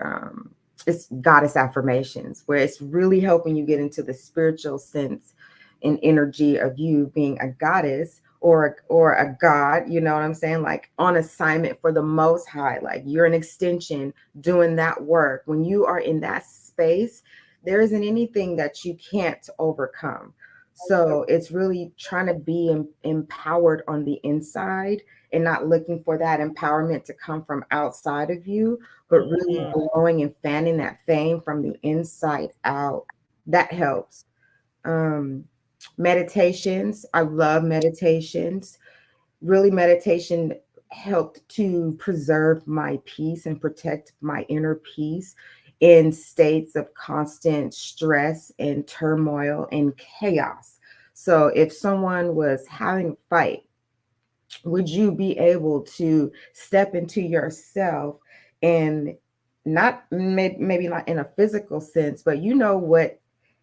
it's goddess affirmations, where it's really helping you get into the spiritual sense and energy of you being a goddess or a god, you know what I'm saying? Like on assignment for the most high, like you're an extension doing that work. When you are in that space, there isn't anything that you can't overcome. So it's really trying to be empowered on the inside and not looking for that empowerment to come from outside of you, but really Mm. blowing and fanning that flame from the inside out. That helps. Um, Meditations. I love meditations. Really, meditation helped to preserve my peace and protect my inner peace in states of constant stress and turmoil and chaos. So if someone was having a fight, would you be able to step into yourself and not maybe not in a physical sense, but you know what,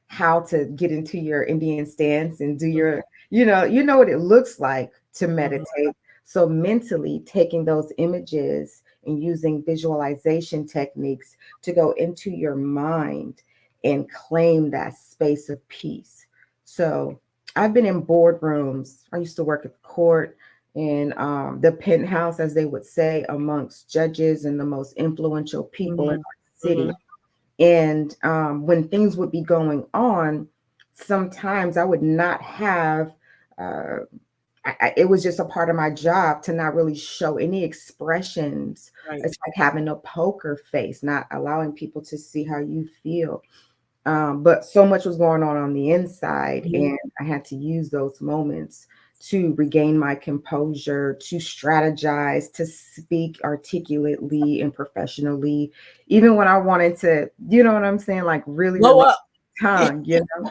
how to get into your Indian stance and do your, you know what it looks like to Mhm. meditate. So mentally taking those images and using visualization techniques to go into your mind and claim that space of peace. So I've been in boardrooms. I used to work at the court in the penthouse, as they would say, amongst judges and the most influential people in Mhm. our city. Mhm. And when things would be going on, sometimes I would not have. Uh, it was just a part of my job to not really show any expressions. Right. It's like having a poker face, not allowing people to see how you feel. But so much was going on the inside, Mhm. and I had to use those moments to regain my composure, to strategize, to speak articulately and professionally, even when I wanted to, you know what I'm saying, like really Blow release up. tongue, you know.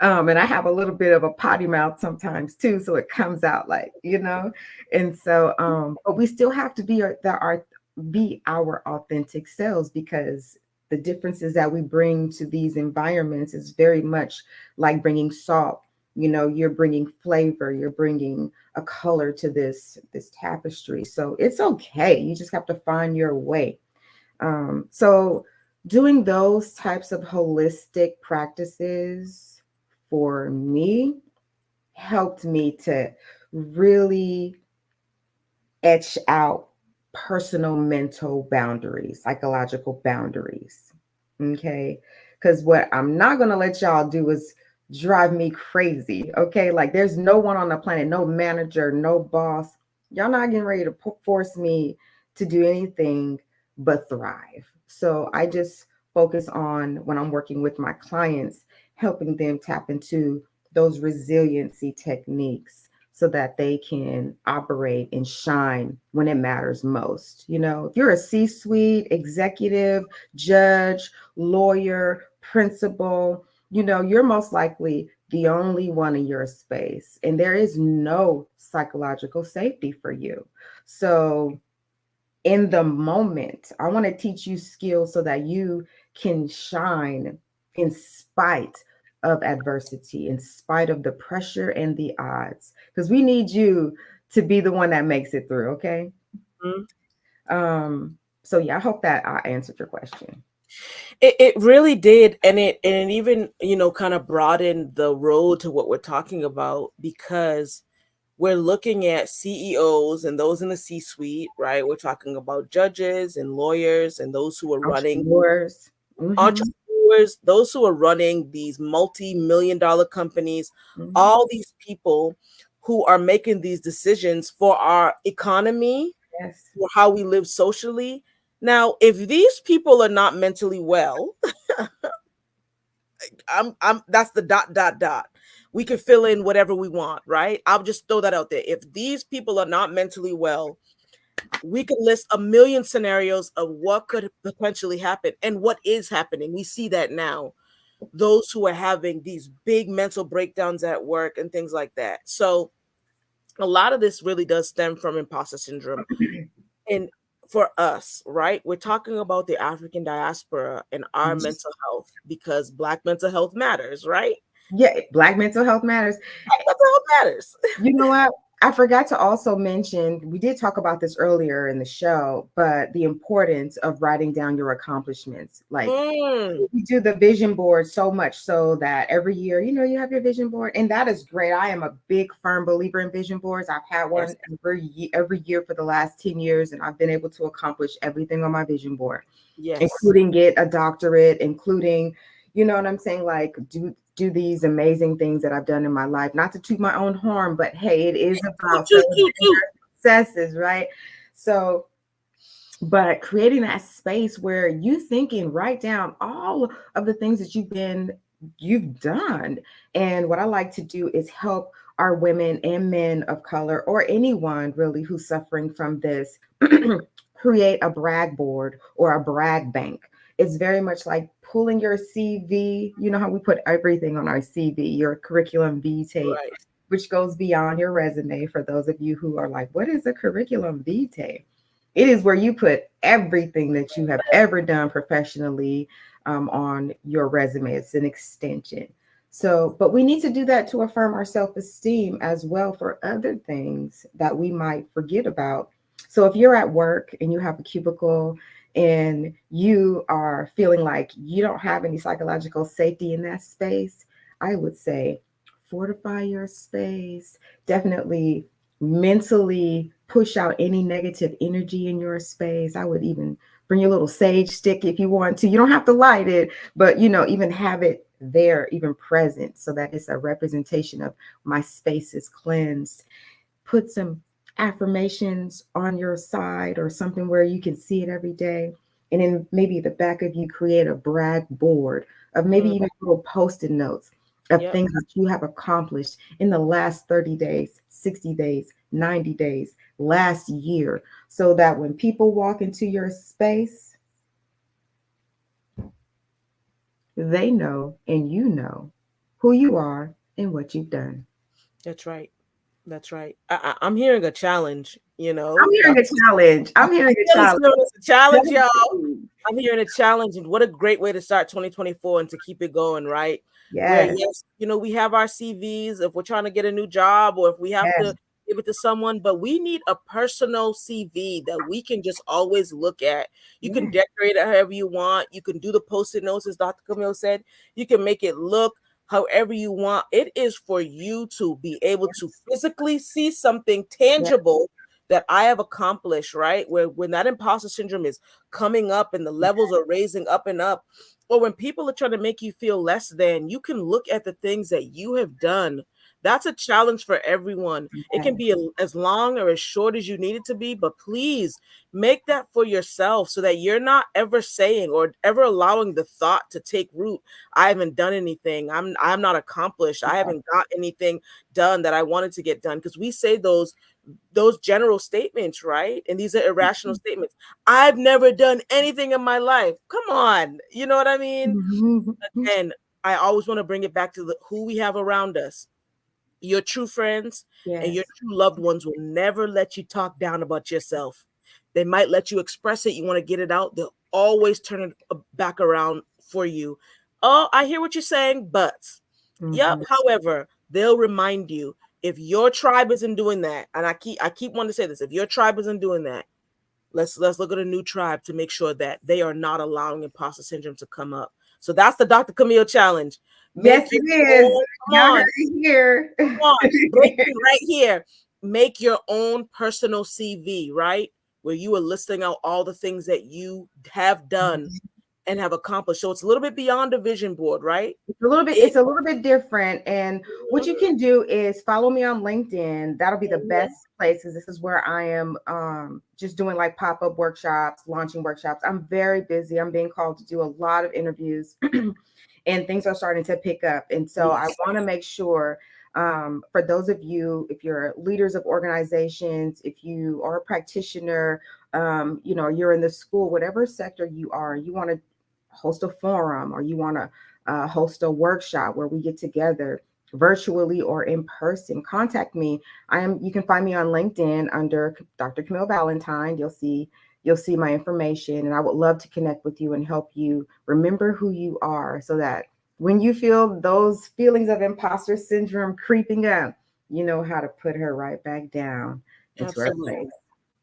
And I have a little bit of a potty mouth sometimes too, so it comes out like, and so but we still have to be our authentic selves, because the differences that we bring to these environments is very much like bringing salt. You're bringing flavor, you're bringing a color to this tapestry, so it's okay. You just have to find your way. So doing those types of holistic practices for me helped me to really etch out personal mental boundaries, psychological boundaries. Okay. Because what I'm not going to let y'all do is drive me crazy. Okay. Like there's no one on the planet, no manager, no boss. Y'all not getting ready to force me to do anything but thrive. So I just focus on when I'm working with my clients, helping them tap into those resiliency techniques so that they can operate and shine when it matters most. You know, if you're a C suite executive, judge, lawyer, principal, you know, you're most likely the only one in your space, and there is no psychological safety for you. So, in the moment, I want to teach you skills so that you can shine in spite of adversity, in spite of the pressure and the odds, because we need you to be the one that makes it through. Okay. Mhm. So yeah, I hope that I answered your question. It really did, and it even, kind of broadened the road to what we're talking about, because we're looking at CEOs and those in the C-suite, right? We're talking about judges and lawyers and those who are running Entrepreneurs. Mm-hmm. entrepreneurs, those who are running these multi-million dollar companies, Mm-hmm. all these people who are making these decisions for our economy, Yes. for how we live socially. Now, if these people are not mentally well, I'm that's the dot dot dot. We can fill in whatever we want, right? I'll just throw that out there. If these people are not mentally well, we could list a million scenarios of what could potentially happen and what is happening. We see that now. Those who are having these big mental breakdowns at work and things like that. So a lot of this really does stem from imposter syndrome. And for us, right, we're talking about the African diaspora and our mental health, because Black mental health matters, right? Yeah, Black mental health matters. Black mental health matters. You know what? I forgot to also mention, we did talk about this earlier in the show, but the importance of writing down your accomplishments. Like, Mm, we do the vision board so much so that every year, you know, you have your vision board, and that is great. I am a big firm believer in vision boards. I've had one yes, every year for the last 10 years, and I've been able to accomplish everything on my vision board, yes, including get a doctorate, including, you know what I'm saying, like do these amazing things that I've done in my life. Not to toot my own horn, but hey, it is toot, about toot, celebrating toot, toot. our successes, right? So, but creating that space where you think and write down all of the things that you've done. And what I like to do is help our women and men of color, or anyone really who's suffering from this, create a brag board or a brag bank. It's very much like pulling your CV. You know how we put everything on our CV, your curriculum vitae, Right. which goes beyond your resume. For those of you who are like, what is a curriculum vitae? It is where you put everything that you have ever done professionally, on your resume. It's an extension. So, but we need to do that to affirm our self esteem as well for other things that we might forget about. So, if you're at work and you have a cubicle and you are feeling like you don't have any psychological safety in that space, I would say fortify your space. Definitely mentally push out any negative energy in your space. I would even bring your little sage stick if you want to. You don't have to light it, but you know, even have it there, even present, so that it's a representation of my space is cleansed. Put some affirmations on your side or something where you can see it every day. And then maybe the back of you create a brag board of maybe Mm, even little post-it notes of yep. things that you have accomplished in the last 30 days, 60 days, 90 days, last year, so that when people walk into your space, they know and you know who you are and what you've done. That's right. That's right. I'm hearing a challenge, I'm hearing a challenge. I'm hearing a Really challenge. serious challenge, y'all. Definitely. I'm hearing a challenge, and what a great way to start 2024 and to keep it going, right? Where, Yes. yes, we have our CVs if we're trying to get a new job or if we have Yes. to give it to someone, but we need a personal CV that we can just always look at. You can Yeah. decorate it however you want. You can do the post-it notes, as Dr. Camille said. You can make it look however you want. It is for you to be able to physically see something Yeah. tangible that I have accomplished, right? Where when that imposter syndrome is coming up and the levels are raising up and up, or when people are trying to make you feel less than, you can look at the things that you have done That's a challenge for everyone. It can Yes. be as long or as short as you need it to be, but please make that for yourself so that you're not ever saying or ever allowing the thought to take root. I haven't done anything. I'm not accomplished. I haven't got anything done that I wanted to get done, because we say those general statements, right? And these are irrational statements. I've never done anything in my life. Come on. You know what I mean? And I always want to bring it back to who we have around us. Your true friends and your Yes. true loved ones will never let you talk down about yourself. They might let you express it. You want to get it out. They'll always turn it back around for you. Oh, I hear what you're saying, but yep. Mhm. However, they'll remind you, if your tribe isn't doing that, and I keep wanting to say this, if your tribe isn't doing that, let's look at a new tribe to make sure that they are not allowing imposter syndrome to come up. So that's the Dr. Camille challenge. Yes, Make your it is. own, come Y'all heard on, it here. come on, breaking right here. Make your own personal CV, right? Where you are listing out all the things that you have done and have accomplished. So it's a little bit beyond a vision board, right? It, It's a little bit different. And what you can do is follow me on LinkedIn. That'll be the best place, because this is where I am just doing like pop-up workshops, launching workshops. I'm very busy. I'm being called to do a lot of interviews and things are starting to pick up. And so I yes, want to make sure, for those of you, if you're leaders of organizations, if you are a practitioner, you're in the school, whatever sector you are, you want to host a forum, or you want to host a workshop where we get together virtually or in person, contact me. You can find me on LinkedIn under Dr. Camille Valentine. You'll see my information, and I would love to connect with you and help you remember who you are, so that when you feel those feelings of imposter syndrome creeping up, you know how to put her right back down into her absolutely. place.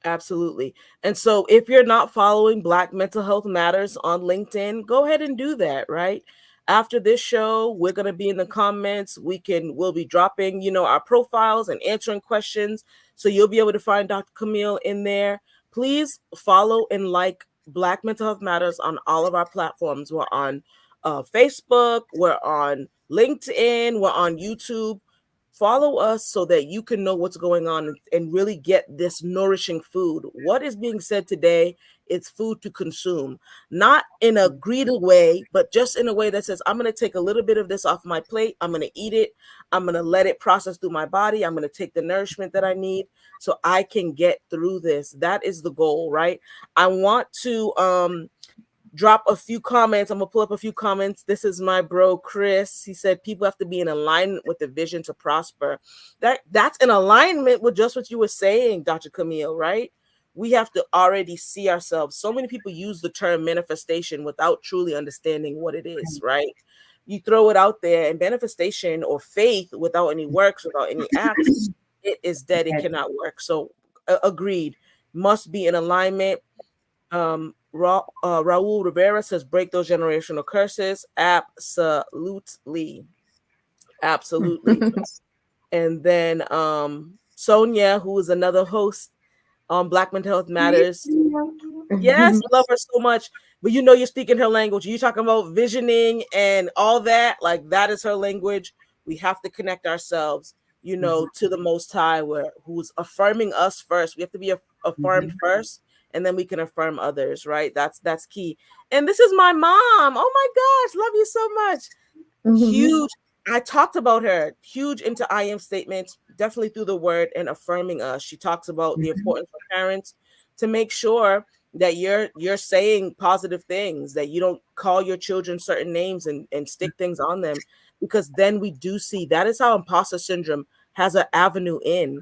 Absolutely. And so if you're not following Black Mental Health Matters on LinkedIn, go ahead and do that, right? After this show, we're going to be in the comments. We'll be dropping, our profiles and answering questions. So you'll be able to find Dr. Camille in there. Please follow and like Black Mental Health Matters on all of our platforms. We're on Facebook, we're on LinkedIn, we're on YouTube. Follow us so that you can know what's going on and really get this nourishing food. What is being said today? It's food to consume, not in a greedy way, but just in a way that says, I'm going to take a little bit of this off my plate. I'm going to eat it. I'm going to let it process through my body. I'm going to take the nourishment that I need so I can get through this. That is the goal, right? I want to drop a few comments. I'm gonna pull up a few comments. This is my bro Chris. He said people have to be in alignment with the vision to prosper. That's in alignment with just what you were saying, Dr. Camille, right? We have to already see ourselves. So many people use the term manifestation without truly understanding what it is, right? You throw it out there, and manifestation or faith without any works, without any acts, it is dead. It cannot work. So agreed. Must be in alignment. Raul Rivera says, break those generational curses. Absolutely. Absolutely. And then Sonia, who is another host on Black Mental Health Matters. Yes, love her so much. But you're speaking her language. You talking about visioning and all that. Like, that is her language. We have to connect ourselves, to the Most High, who's affirming us first. We have to be affirmed first, and then we can affirm others, right? That's key. And this is my mom. Oh my gosh, love you so much. Huge. I talked about her, huge into I am statements, definitely through the word and affirming us. She talks about the importance for parents to make sure that you're saying positive things, that you don't call your children certain names and stick things on them, because then we do see that is how imposter syndrome has an avenue in.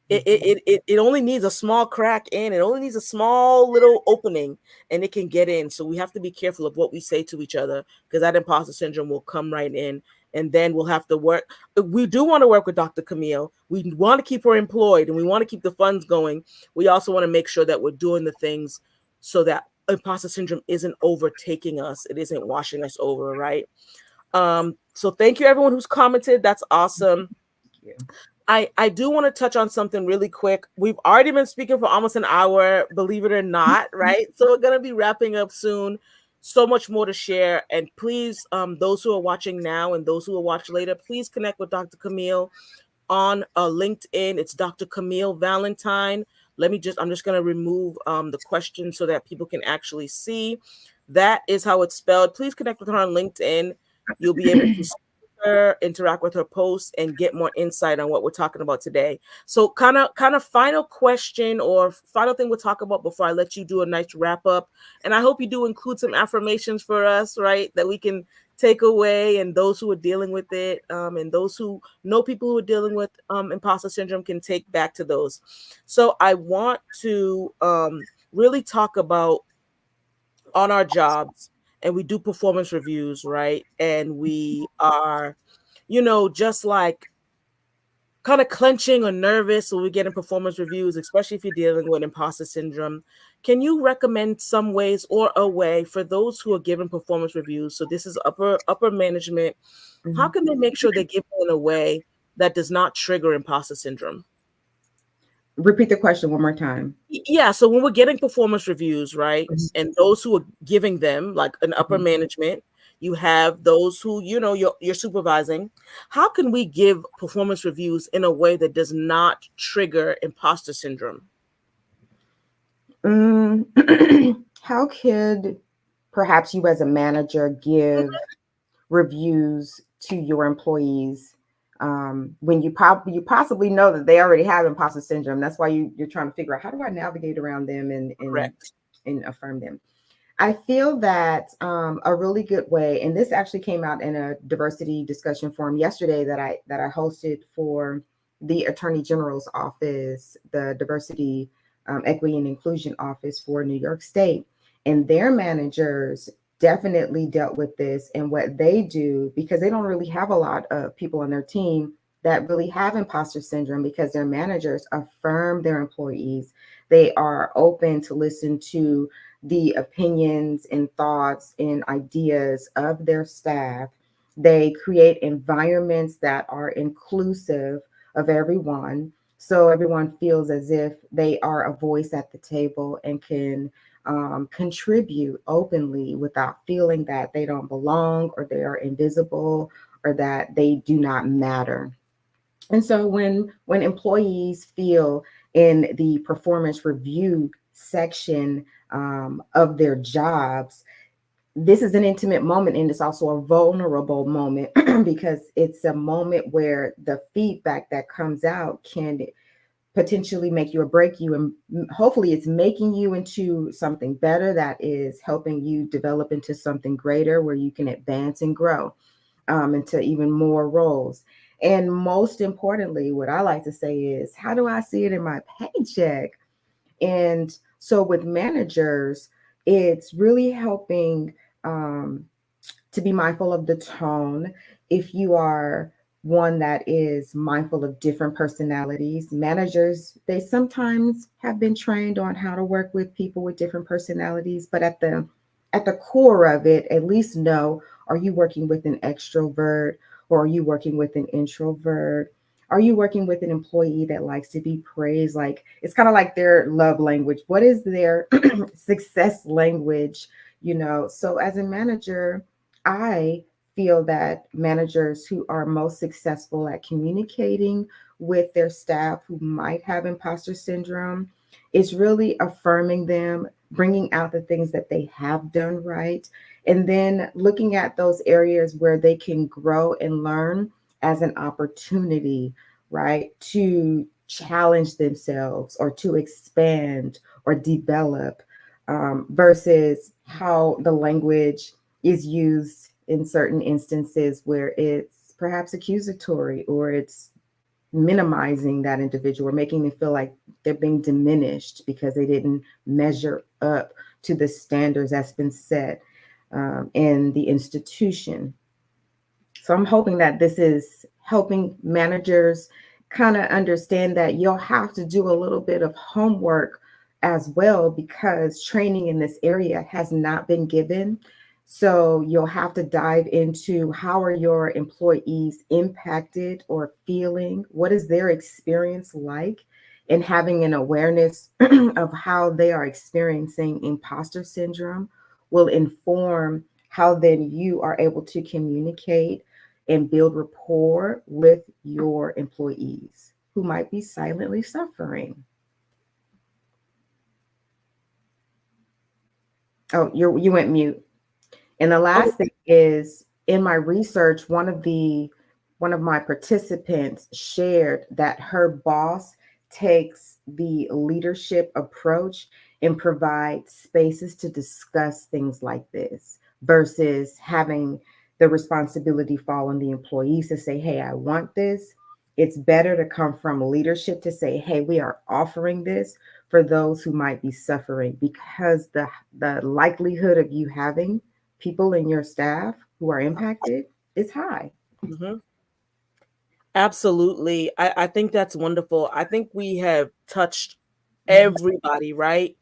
It only needs a small crack in. It only needs a small little opening, and it can get in. So we have to be careful of what we say to each other, because that imposter syndrome will come right in, and then we'll have to work. We do want to work with Dr. Camille. We want to keep her employed, and we want to keep the funds going. We also want to make sure that we're doing the things so that imposter syndrome isn't overtaking us. It isn't washing us over, right? So thank you everyone who's commented. That's awesome. I do want to touch on something really quick. We've already been speaking for almost an hour, believe it or not, right? So we're going to be wrapping up soon. so much more to share. And please, those who are watching now and those who will watch later, please connect with Dr. Camille on LinkedIn. It's Dr. Camille Valentine. I'm just going to remove the question so that people can actually see. That is how it's spelled. Please connect with her on LinkedIn. You'll be able to see her, interact with her posts, and get more insight on what we're talking about today. So kind of final question or final thing we'll talk about before I let you do a nice wrap up. And I hope you do include some affirmations for us, right? That we can take away, and those who are dealing with it, and those who know people who are dealing with imposter syndrome can take back to those. So I want to really talk about on our jobs, and we do performance reviews, right? And we are, just like kind of clenching or nervous when we get in performance reviews, especially if you're dealing with imposter syndrome. Can you recommend some ways or a way for those who are given performance reviews? So this is upper management. How Mhm. can they make sure they give it in a way that does not trigger imposter syndrome? Repeat the question one more time. Yeah, so when we're getting performance reviews, right? Mhm. And those who are giving them, like an upper Mhm. management, you have those who, you're supervising. How can we give performance reviews in a way that does not trigger imposter syndrome? Mm, how could perhaps you as a manager give reviews to your employees when you possibly know that they already have imposter syndrome? That's why you're trying to figure out, how do I navigate around them Correct. and affirm them. I feel that a really good way, and this actually came out in a diversity discussion forum yesterday that I hosted for the Attorney General's office, the Diversity, Equity, and Inclusion Office for New York State, and their managers definitely dealt with this. And what they do, because they don't really have a lot of people on their team that really have imposter syndrome, because their managers affirm their employees. They are open to listen to the opinions and thoughts and ideas of their staff. They create environments that are inclusive of everyone. So everyone feels as if they are a voice at the table and can contribute openly without feeling that they don't belong or they are invisible or that they do not matter. And so when employees feel in the performance review section of their jobs, this is an intimate moment and it's also a vulnerable moment because it's a moment where the feedback that comes out can potentially make you or break you, and hopefully it's making you into something better that is helping you develop into something greater where you can advance and grow into even more roles. And most importantly, what I like to say is, how do I see it in my paycheck? And so with managers, it's really helping um, to be mindful of the tone. If you are one that is mindful of different personalities, managers, they sometimes have been trained on how to work with people with different personalities, but at the core of it, at least know, are you working with an extrovert or are you working with an introvert? Are you working with an employee that likes to be praised? Like, it's kind of like their love language. What is their success language? So as a manager, I feel that managers who are most successful at communicating with their staff who might have imposter syndrome is really affirming them, bringing out the things that they have done right, and then looking at those areas where they can grow and learn as an opportunity, right, to challenge themselves or to expand or develop, versus how the language is used in certain instances where it's perhaps accusatory or it's minimizing that individual or making them feel like they're being diminished because they didn't measure up to the standards that's been set in the institution. So I'm hoping that this is helping managers kind of understand that you'll have to do a little bit of homework as well, because training in this area has not been given. So you'll have to dive into, how are your employees impacted or feeling? What is their experience like? And having an awareness of how they are experiencing imposter syndrome will inform how then you are able to communicate and build rapport with your employees who might be silently suffering. Oh, you went mute. And the Oh, last thing is, in my research, one of my participants shared that her boss takes the leadership approach and provides spaces to discuss things like this versus having the responsibility fall on the employees to say, hey, I want this. It's better to come from leadership to say, hey, we are offering this for those who might be suffering, because the likelihood of you having people in your staff who are impacted is high. mhm. Absolutely. I think that's wonderful. I think we have touched Mhm. everybody, right?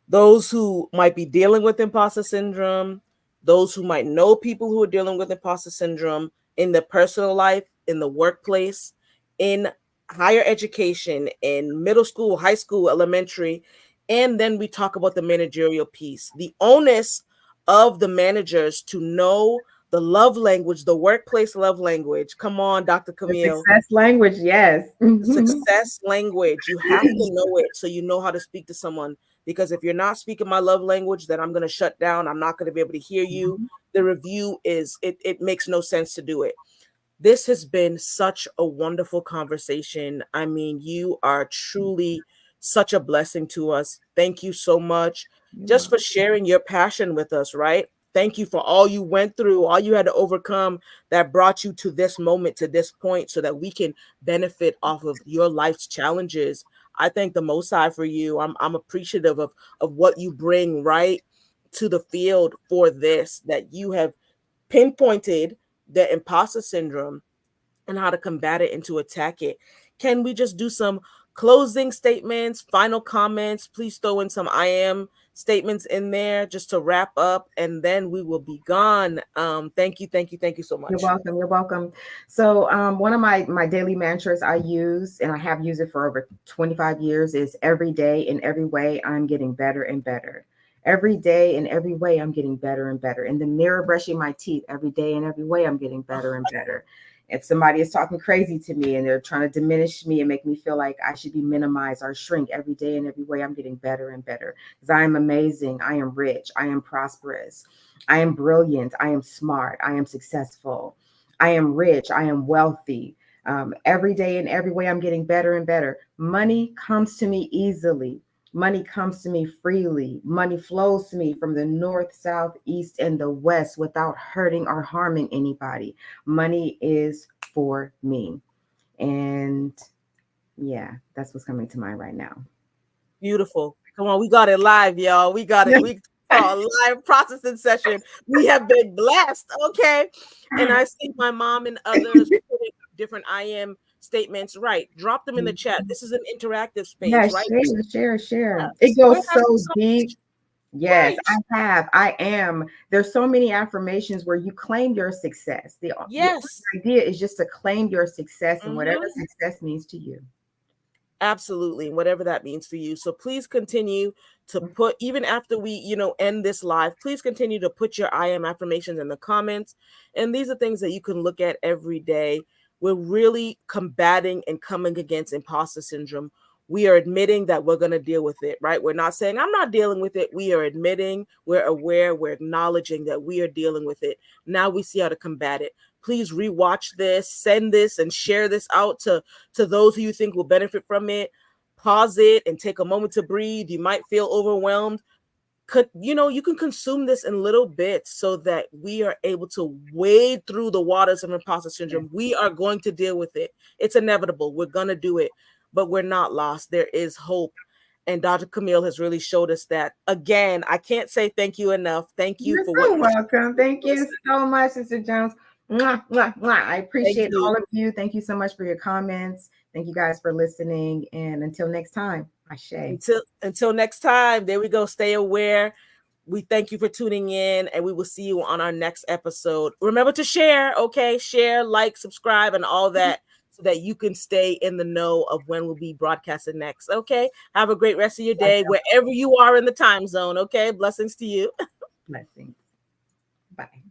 Those who might be dealing with imposter syndrome, those who might know people who are dealing with imposter syndrome in their personal life, in the workplace, in higher education, in middle school, high school, elementary. And then we talk about the managerial piece, the onus of the managers to know the love language, the workplace love language. Come on, Dr. The Camille. success language, yes. Mhm. Success language. You have to know it so you know how to speak to someone. Because if you're not speaking my love language, then I'm going to shut down. I'm not going to be able to hear you. The review is, it makes no sense to do it. This has been such a wonderful conversation. I mean, you are truly such a blessing to us. Thank you so much You're just welcome. for sharing your passion with us, right? Thank you for all you went through, all you had to overcome that brought you to this moment, to this point, so that we can benefit off of your life's challenges. I thank the Most High for you. I'm appreciative of what you bring right to the field for this, that you have pinpointed the imposter syndrome and how to combat it and to attack it. Can we just do some closing statements, final comments? Please throw in some I am statements in there just to wrap up, and then we will be gone. Thank you, thank you, thank you so You're much. welcome. You're welcome. So, one of my daily mantras I use, and I have used it for over 25 years, is every day in every way I'm getting better and better. Every day in every way I'm getting better and better. In the mirror, brushing my teeth, every day in every way I'm getting better and better. If somebody is talking crazy to me and they're trying to diminish me and make me feel like I should be minimized or shrink, every day in every way I'm getting better and better. Because I am amazing. I am rich. I am prosperous. I am brilliant. I am smart. I am successful. I am rich. I am wealthy. Every day in every way, I'm getting better and better. Money comes to me easily. Money comes to me freely. Money flows to me from the north, south, east, and the west without hurting or harming anybody. Money is for me. And yeah, that's what's coming to mind right now. Beautiful. Come on, we got it live, y'all. We got it. We saw a live processing session. We have been blessed. Okay. And I see my mom and others putting different I am statements. Right. Drop them in the chat. This is an interactive Yeah, space, right? share. It Yes. goes We're so having a deep. conversation. Yes, Right. I have. I am. There's so many affirmations where you claim your success. The Yes. idea is just to claim your success and whatever Hmm. success means to you. Absolutely, whatever that means for you. So please continue to put, even after we, end this live, please continue to put your I am affirmations in the comments. And these are things that you can look at every day. We're really combating and coming against imposter syndrome. We are admitting that we're going to deal with it, right? We're not saying I'm not dealing with it. We are admitting, we're aware, we're acknowledging that we are dealing with it. Now we see how to combat it. Please rewatch this, send this, and share this out to those who you think will benefit from it. Pause it and take a moment to breathe. You might feel overwhelmed. You can consume this in little bits so that we are able to wade through the waters of imposter Yes. syndrome. We are going to deal with it. It's inevitable. We're going to do it, but we're not lost. There is hope. And Dr. Camille has really showed us that. Again, I can't say thank you enough. Thank you You're for what so you welcome. Thank you listen. so much, Sister Jones. Mwah, mwah, mwah. I Thank appreciate you. all of you. Thank you so much for your comments. Thank you guys for listening. And until next time, Ashe. Until next time, there we go. Stay aware. We thank you for tuning in, and we will see you on our next episode. Remember to share, okay? Share, like, subscribe, and all that so that you can stay in the know of when we'll be broadcasting next, okay? Have a great rest of your day wherever you are in the time zone, okay? Blessings to you. Blessings. Bye.